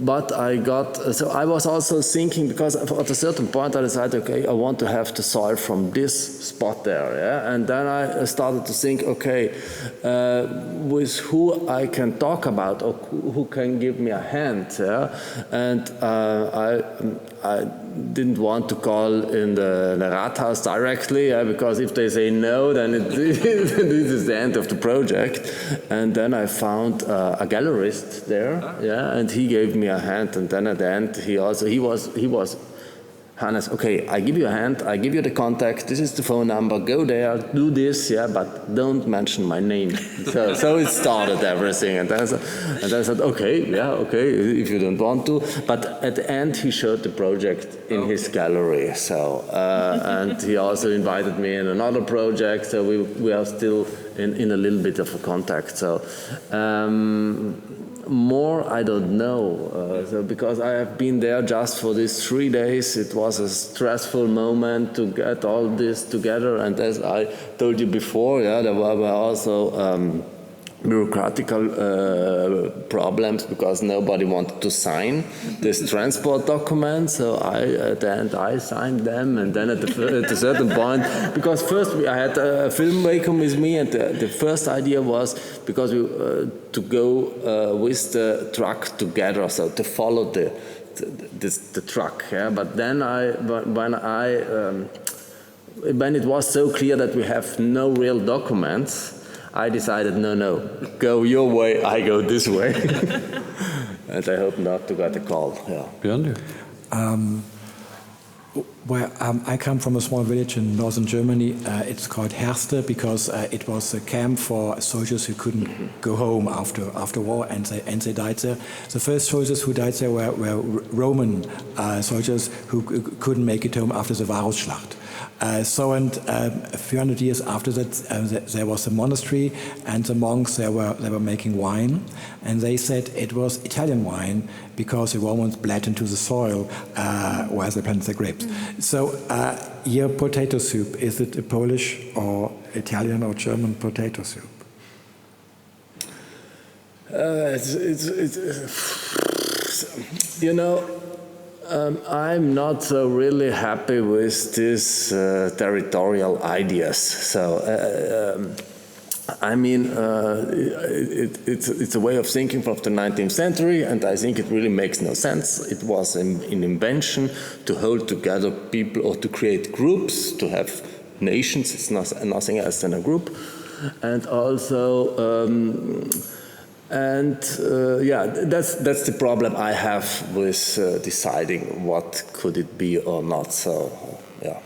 but I was also thinking, because at a certain point I decided, okay, I want to have the soil from this spot there, yeah. And then I started to think, okay, with who I can talk about or who can give me a hand, yeah. And I didn't want to call in the Rathaus directly, because if they say no, then this is the end of the project. And then I found a gallerist there, yeah, and he gave me a hand. And then at the end, he was Hannes, okay, I give you a hand, I give you the contact, this is the phone number, go there, do this, yeah, but don't mention my name. So it started everything, and I said, okay, yeah, okay, if you don't want to. But at the end, he showed the project in his gallery, so, and he also invited me in another project, so we are still in a little bit of a contact. So. More, I don't know, so because I have been there just for these 3 days. It was a stressful moment to get all this together, and as I told you before, yeah, there were also bureaucratical problems because nobody wanted to sign this transport document. So at the end I signed them, and then at a certain point, because first I had a filmmaker with me, and the first idea was because we to go with the truck together, so to follow the truck. Yeah, but then when it was so clear that we have no real documents, I decided, no, go your way, I go this way. And I hope not to get a call. Yeah. Björn? I come from a small village in northern Germany. It's called Herste because it was a camp for soldiers who couldn't go home after war, and they died there. The first soldiers who died there were Roman soldiers who couldn't make it home after the Varusschlacht. A few hundred years after that, there was a monastery, and the monks they were making wine, and they said it was Italian wine because the Romans bled into the soil while they planted the grapes. So your potato soup, is it a Polish or Italian or German potato soup? You know. I'm not so really happy with these territorial ideas. So, I mean, it's a way of thinking from the 19th century, and I think it really makes no sense. It was an invention to hold together people or to create groups, to have nations. It's nothing else than a group. And also, yeah, that's the problem I have with deciding what could it be or not. So, yeah.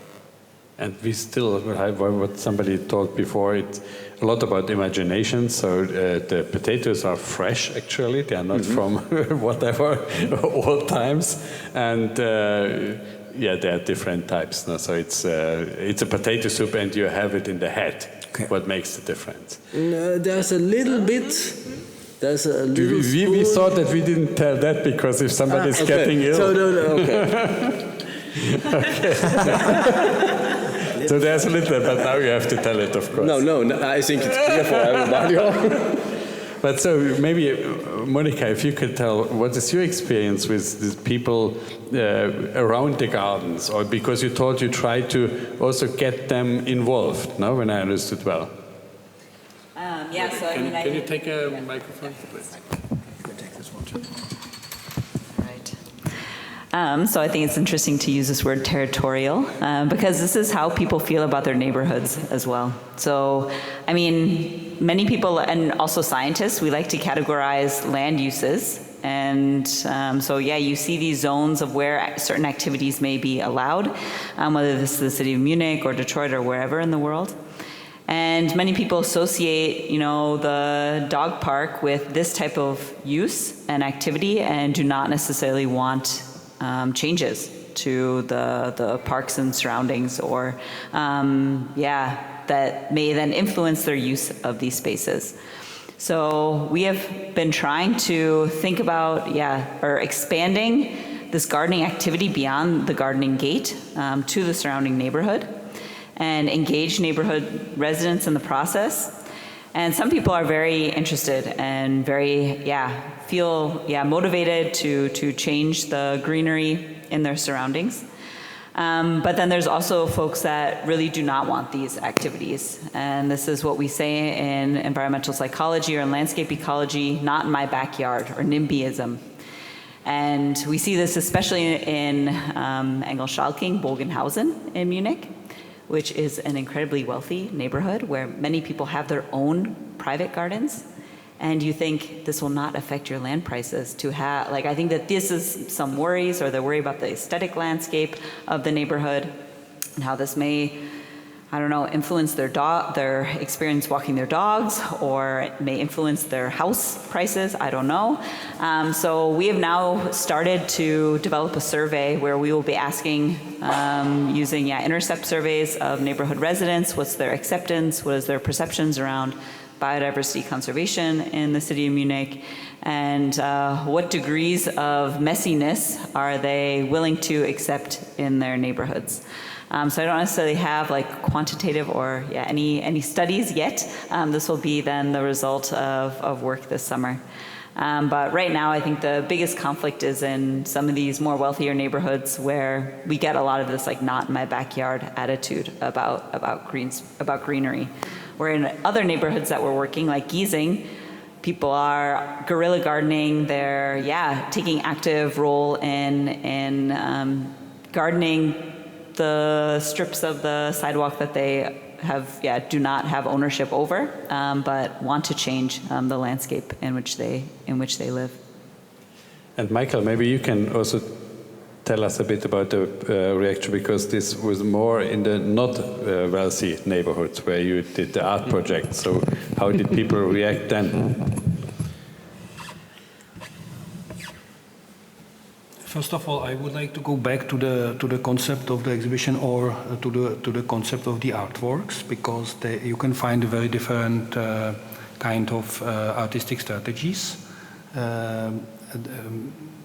And we still have what somebody talked before. It's a lot about imagination. So the potatoes are fresh. Actually, they are not from whatever old times. And yeah, there are different types. No? So it's a potato soup, and you have it in the head. Okay. What makes the difference? There's a little bit. We thought that we didn't tell that because if somebody is getting ill. So, no, okay. Okay. So there's a little, but now you have to tell it, of course. No, I think it's clear for everybody. But so maybe, Monika, if you could tell, what is your experience with these people around the gardens? Or because you thought you tried to also get them involved, no? When I understood well. Yeah, so I mean, can you take a microphone, please? Take this one too. Right. So I think it's interesting to use this word territorial because this is how people feel about their neighborhoods as well. So, I mean, many people and also scientists, we like to categorize land uses. And so, yeah, you see these zones of where certain activities may be allowed, whether this is the city of Munich or Detroit or wherever in the world. And many people associate, you know, the dog park with this type of use and activity and do not necessarily want changes to the parks and surroundings or, that may then influence their use of these spaces. So we have been trying to think about, or expanding this gardening activity beyond the gardening gate to the surrounding neighborhood, and engage neighborhood residents in the process. And some people are very interested and very, feel motivated to change the greenery in their surroundings. But then there's also folks that really do not want these activities. And this is what we say in environmental psychology or in landscape ecology, not in my backyard, or NIMBYism. And we see this especially in Engelschalking, Bogenhausen in Munich, which is an incredibly wealthy neighborhood where many people have their own private gardens. and you think this will not affect your land prices to have, like, I think that this is some worries, or the worry about the aesthetic landscape of the neighborhood and how this may, I don't know, influence their experience walking their dogs, or it may influence their house prices, I don't know. So we have now started to develop a survey where we will be asking, using intercept surveys of neighborhood residents, what's their acceptance, what is their perceptions around biodiversity conservation in the city of Munich, and what degrees of messiness are they willing to accept in their neighborhoods. So I don't necessarily have like quantitative or any studies yet. This will be then the result of work this summer. But right now, I think the biggest conflict is in some of these more wealthier neighborhoods where we get a lot of this like not in my backyard attitude about greenery. Where in other neighborhoods that we're working, like Giesing, people are guerrilla gardening. They're taking active role in gardening the strips of the sidewalk that they have do not have ownership over, but want to change the landscape in which they live. And Michael, maybe you can also tell us a bit about the reaction, because this was more in the not wealthy neighborhoods where you did the art project. So how did people react then? First of all, I would like to go back to the concept of the exhibition, or to the concept of the artworks, because you can find a very different kind of artistic strategies.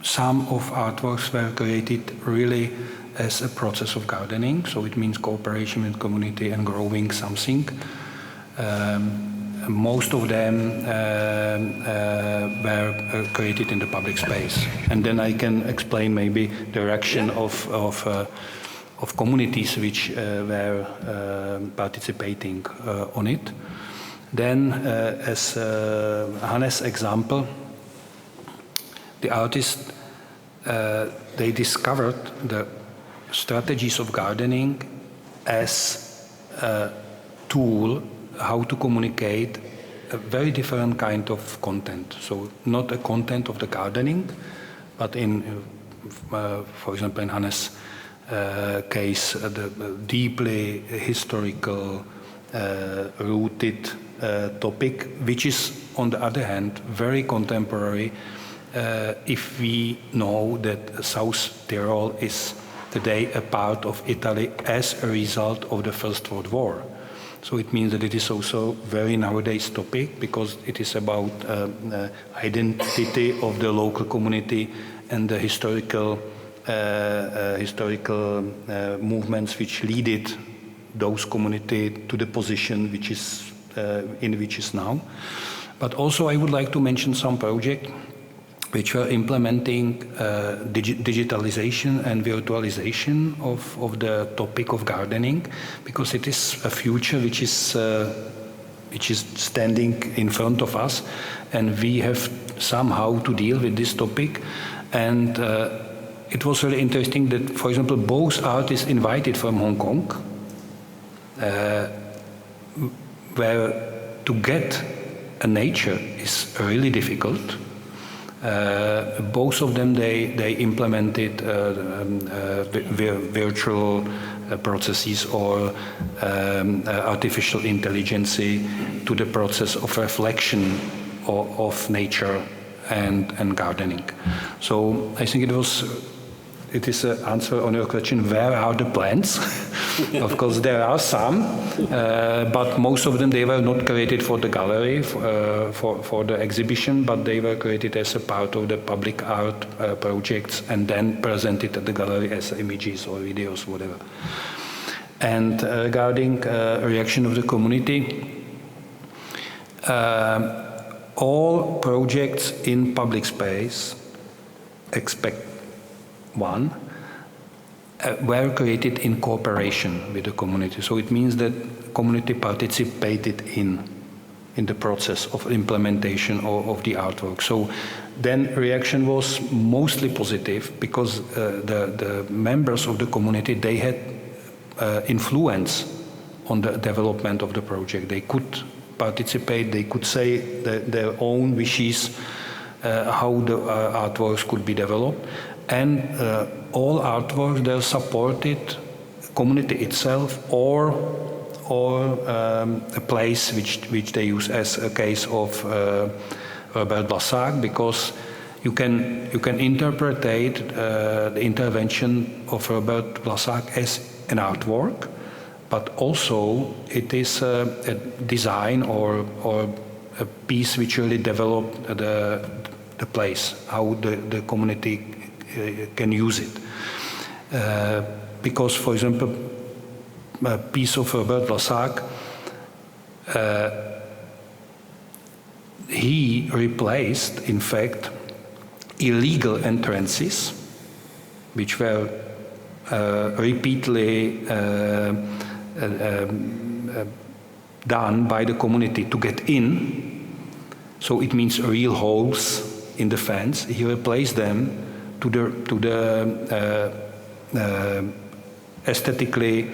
Some of artworks were created really as a process of gardening, so it means cooperation with community and growing something. Most of them were created in the public space, and then I can explain maybe the reaction of communities which were participating on it. Then, as Hannes' example, the artists they discovered the strategies of gardening as a tool how to communicate a very different kind of content. So not a content of the gardening, but in, for example, in Hannes' case, the deeply historical, rooted topic, which is, on the other hand, very contemporary if we know that South Tyrol is today a part of Italy as a result of the First World War. So it means that it is also very nowadays topic, because it is about identity of the local community and the historical movements which leaded those community to the position which is in which is now. But also I would like to mention some projects which were implementing digitalization and virtualization of the topic of gardening, because it is a future which is standing in front of us, and we have somehow to deal with this topic. And it was really interesting that, for example, both artists invited from Hong Kong, where to get a nature is really difficult. Both of them, they implemented virtual processes or artificial intelligence to the process of reflection of nature and gardening. So I think it is an answer on your question, where are the plans? Of course, there are some, but most of them, they were not created for the gallery, for the exhibition, but they were created as a part of the public art projects and then presented at the gallery as images or videos, whatever. And regarding reaction of the community, all projects in public space, except one, were created in cooperation with the community. So it means that community participated in the process of implementation of the artwork. So then reaction was mostly positive, because the members of the community, they had influence on the development of the project. They could participate, they could say their own wishes, how the artworks could be developed. And all artworks, they're supported, community itself, or a place which they use, as a case of Robert Blassac, because you can interpret the intervention of Robert Blassac as an artwork, but also it is a design or a piece which really developed the place, how the community can use it. Because, for example, a piece of Robert Blassac, he replaced, in fact, illegal entrances, which were repeatedly done by the community to get in. So it means real holes in the fence. He replaced them to the aesthetically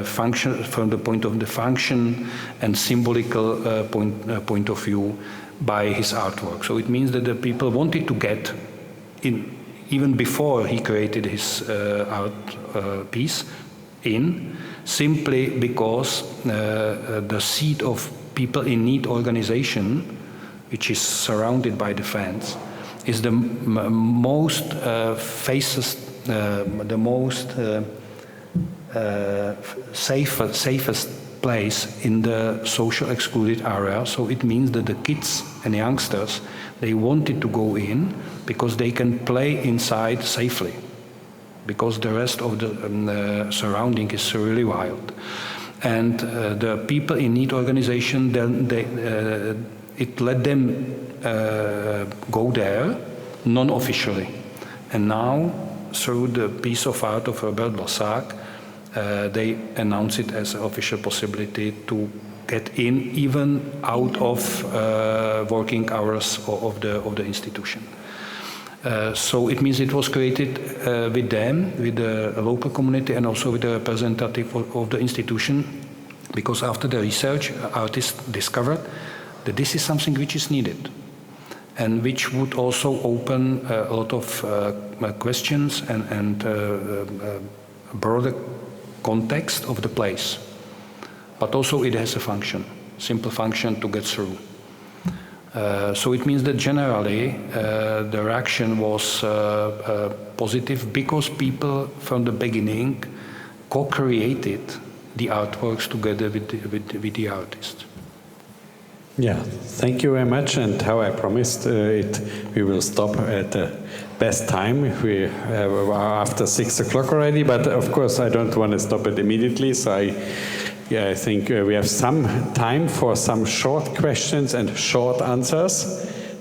function, from the point of the function and symbolical point of view, by his artwork. So it means that the people wanted to get in, even before he created his art piece, in, simply because the seat of people in need organization, which is surrounded by the fence, is the most safest place in the social excluded area. So it means that the kids and youngsters, they wanted to go in because they can play inside safely, because the rest of the surrounding is really wild. And the people in need organization, then it let them go there non-officially. And now, through the piece of art of Robert Blassac, they announce it as an official possibility to get in, even out of working hours of the institution. So it means it was created with them, with the local community, and also with the representative of the institution, because after the research, artists discovered that this is something which is needed, and which would also open a lot of questions and broader context of the place. But also it has a function, simple function to get through. So it means that generally the reaction was positive, because people from the beginning co-created the artworks together with the artist. Yeah, thank you very much. And how I promised, we will stop at the best time. We are after 6 o'clock already, but of course I don't want to stop it immediately. So I think we have some time for some short questions and short answers.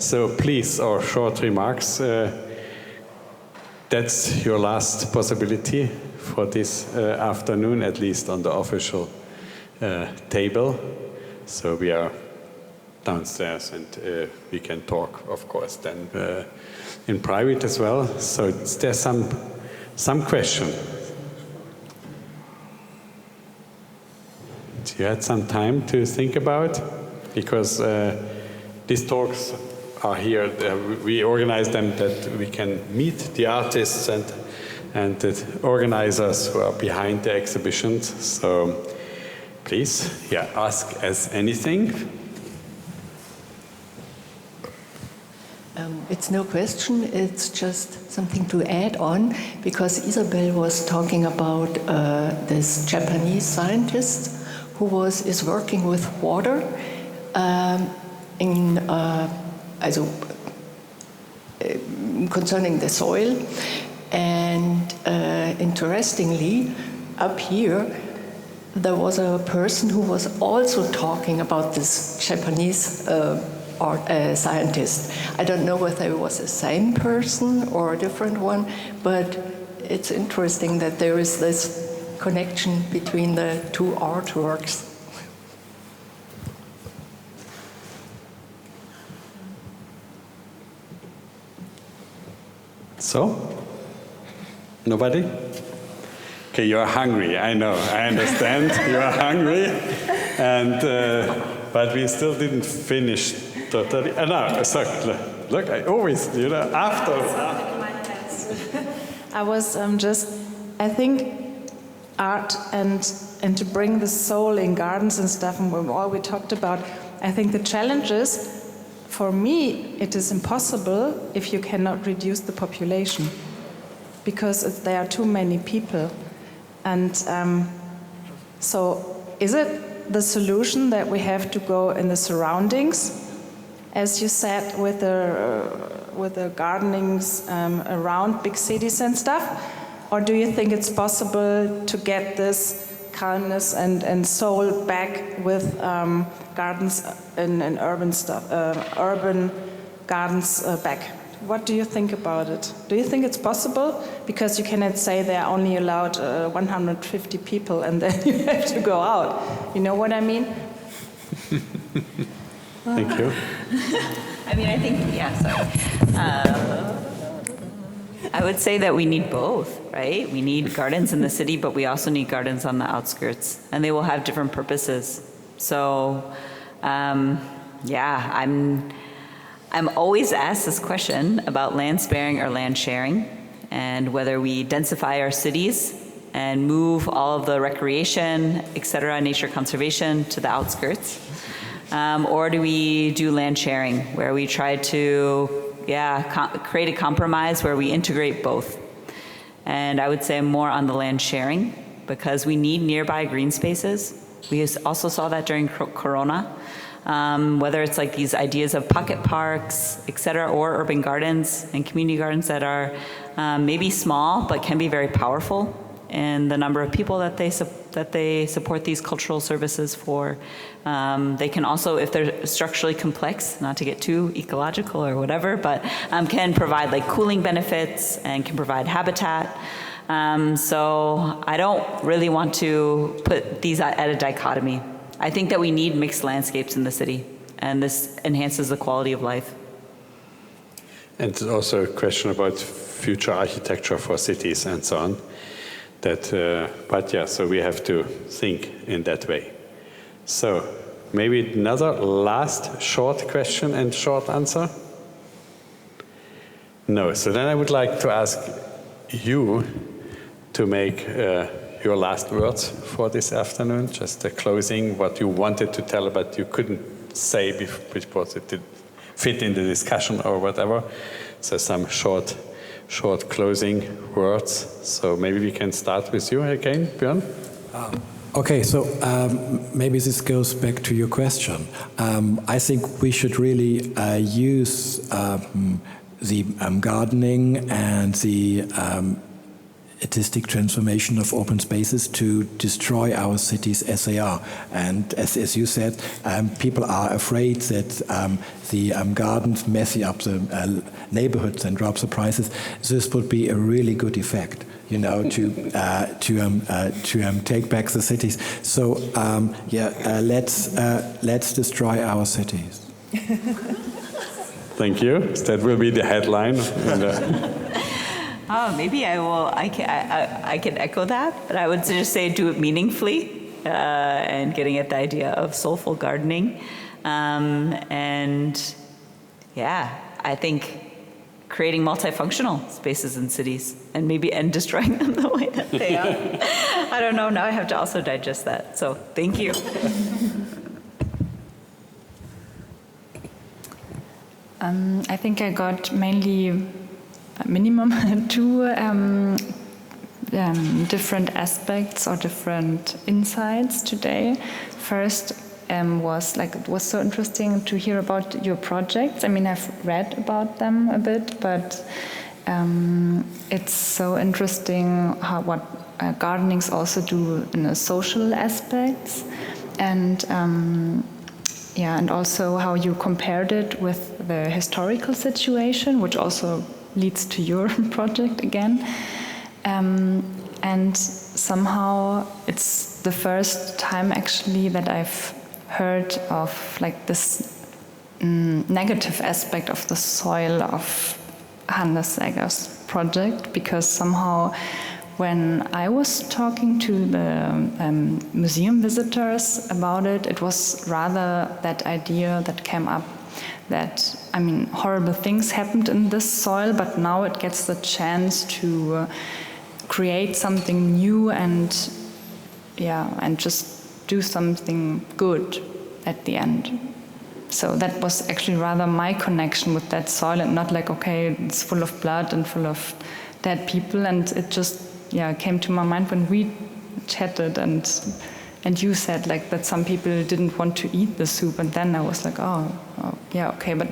So please, or short remarks. That's your last possibility for this afternoon, at least on the official table. So we are downstairs, and we can talk, of course, then in private as well. So is there some question? You had some time to think about, because these talks are here. We organize them that we can meet the artists and the organizers who are behind the exhibitions. So please, yeah, ask us anything. It's no question, it's just something to add on, because Isabel was talking about this Japanese scientist who is working with water concerning the soil. And interestingly, up here, there was a person who was also talking about this Japanese scientist. I don't know whether it was the same person or a different one, but it's interesting that there is this connection between the two artworks. So? Nobody? Okay, you are hungry, I know, I understand. You are hungry, and but we still didn't finish totally. No, so, look, I always, after. I was I think art and to bring the soul in gardens and stuff, and all we talked about, I think the challenge is, for me, it is impossible if you cannot reduce the population, because there are too many people. And so is it the solution that we have to go in the surroundings, as you said, with the gardenings around big cities and stuff? Or do you think it's possible to get this calmness and soul back with gardens and urban stuff, urban gardens back? What do you think about it? Do you think it's possible? Because you cannot say they are only allowed 150 people and then you have to go out. You know what I mean? Thank you. I mean, I think, I would say that we need both, right? We need gardens in the city, but we also need gardens on the outskirts, and they will have different purposes. So, I'm always asked this question about land sparing or land sharing, and whether we densify our cities and move all of the recreation, et cetera, nature conservation to the outskirts, or do we do land sharing, where we try to create a compromise where we integrate both. And I would say more on the land sharing, because we need nearby green spaces. We also saw that during Corona, whether it's like these ideas of pocket parks, et cetera, or urban gardens and community gardens that are maybe small, but can be very powerful in the number of people that they support these cultural services for. They can also, if they're structurally complex, not to get too ecological or whatever, but can provide like cooling benefits and can provide habitat. So I don't really want to put these at a dichotomy. I think that we need mixed landscapes in the city, and this enhances the quality of life. And it's also a question about future architecture for cities and so on. So we have to think in that way. So maybe another last short question and short answer? No, so then I would like to ask you to make your last words for this afternoon, just a closing, what you wanted to tell but you couldn't say because it didn't fit in the discussion or whatever. So some short closing words. So maybe we can start with you again, Björn. Okay, so maybe this goes back to your question. I think we should really use the gardening and the artistic transformation of open spaces to destroy our cities as they are. And as you said, people are afraid that the gardens messy up the neighborhoods and drop the prices. This would be a really good effect, to take back the cities. So let's destroy our cities. Thank you. That will be the headline. Maybe I can echo that, but I would just say do it meaningfully, and getting at the idea of soulful gardening. I think creating multifunctional spaces in cities and destroying them the way that they are. I don't know, now I have to also digest that. So thank you. I think I got mainly minimum two different aspects or different insights today. First was it was so interesting to hear about your projects. I mean, I've read about them a bit, but it's so interesting what gardenings also do in the social aspects, and also how you compared it with the historical situation, which also leads to your project again. And somehow it's the first time actually that I've heard of this negative aspect of the soil of Hannes Seger's project, because somehow when I was talking to the museum visitors about it, it was rather that idea that came up that, I mean, horrible things happened in this soil, but now it gets the chance to create something new and just do something good at the end. So that was actually rather my connection with that soil, and not like, okay, it's full of blood and full of dead people, and it just came to my mind when we chatted, and you said like that some people didn't want to eat the soup, and then I was like, okay, but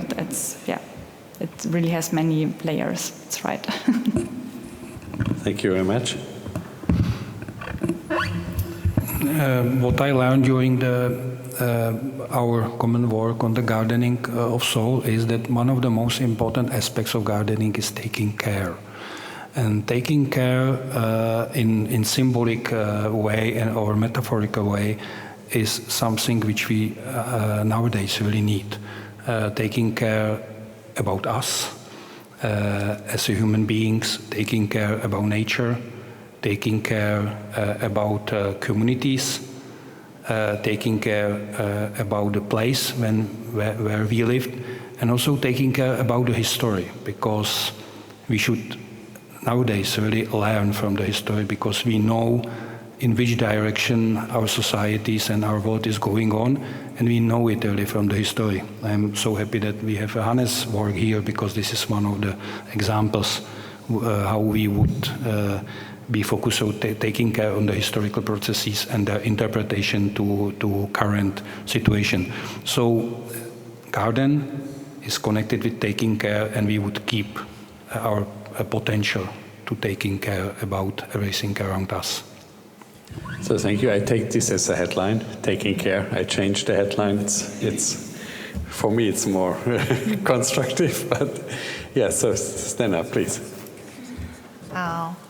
it really has many layers. It's right. Thank you very much. What I learned during our common work on the gardening of soul is that one of the most important aspects of gardening is taking care. And taking care in symbolic way or metaphorical way is something which we nowadays really need. Taking care about us as human beings, taking care about nature, taking care about communities, taking care about the place where we lived, and also taking care about the history, because we should nowadays really learn from the history, because we know in which direction our societies and our world is going on, and we know it really from the history. I'm so happy that we have Hannes' work here, because this is one of the examples how we would be focused on taking care on the historical processes and their interpretation to current situation. So garden is connected with taking care, and we would keep our potential to taking care about everything around us. So thank you. I take this as a headline, taking care. I changed the headline. It's for me it's more constructive, but so stand up, please.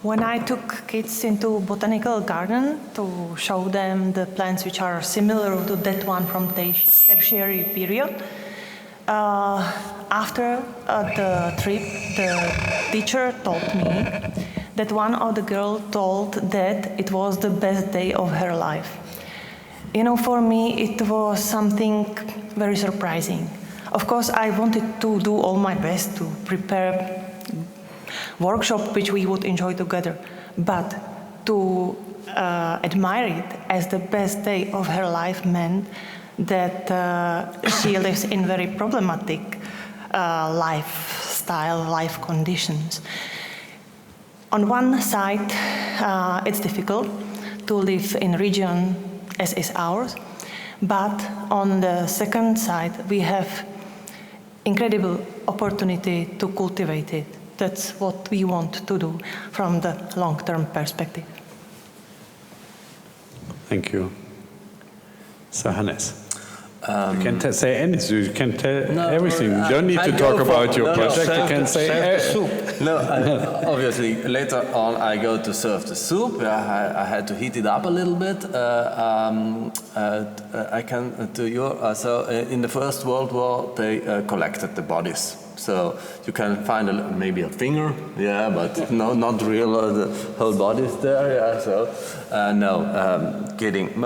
When I took kids into botanical garden to show them the plants which are similar to that one from the tertiary period, after the trip, the teacher told me that one of the girls told that it was the best day of her life. You know, for me it was something very surprising. Of course, I wanted to do all my best to prepare workshop which we would enjoy together, but to admire it as the best day of her life meant that she lives in very problematic lifestyle, life conditions. On one side, it's difficult to live in a region as is ours, but on the second side, we have incredible opportunity to cultivate it. That's what we want to do from the long-term perspective. Thank you. So Hannes, you can say anything. You can tell everything. You don't need to talk about your project. You can say soup. Obviously, later on I go to serve the soup. I had to heat it up a little bit. I can to you. So in the First World War, they collected the bodies. So you can find maybe a finger, but no, not real. The whole body is there. So kidding.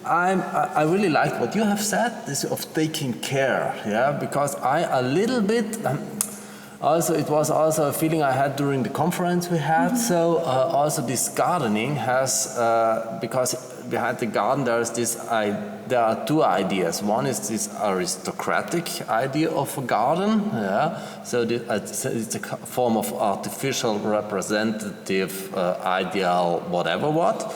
I really like what you have said, this of taking care, because I a little bit. Also, it was also a feeling I had during the conference we had. So also this gardening has because behind the garden there are two ideas. One is this aristocratic idea of a garden, so it's a form of artificial representative ideal whatever what.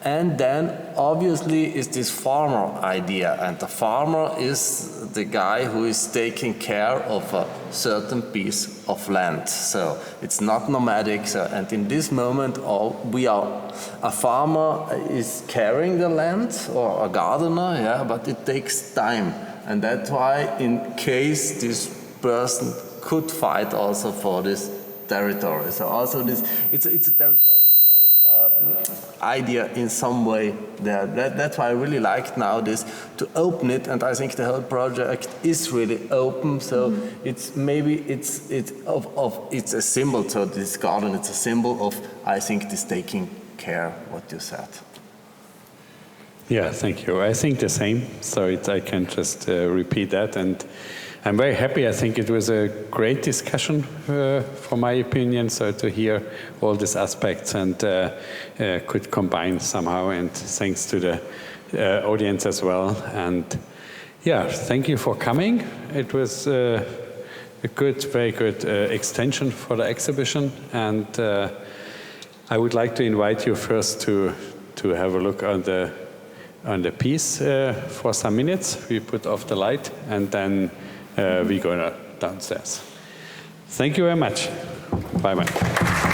And then obviously is this farmer idea, and the farmer is the guy who is taking care of a certain piece of land. So it's not nomadic. So, and in this moment, a farmer is carrying the land, or a gardener, but it takes time, and that's why in case this person could fight also for this territory. So also this, it's a territorial idea in some way there. That's why I really liked now this, to open it, and I think the whole project is really open. So it's maybe it's a symbol. So this garden, it's a symbol of, I think, this taking care, what you said. Yeah, thank you. I think the same. So I can just repeat that, and I'm very happy. I think it was a great discussion, for my opinion, so to hear all these aspects and could combine somehow, and thanks to the audience as well. And yeah, thank you for coming. It was a good, very good extension for the exhibition, and I would like to invite you first to have a look on the piece for some minutes. We put off the light, and then we go downstairs. Thank you very much. Bye-bye.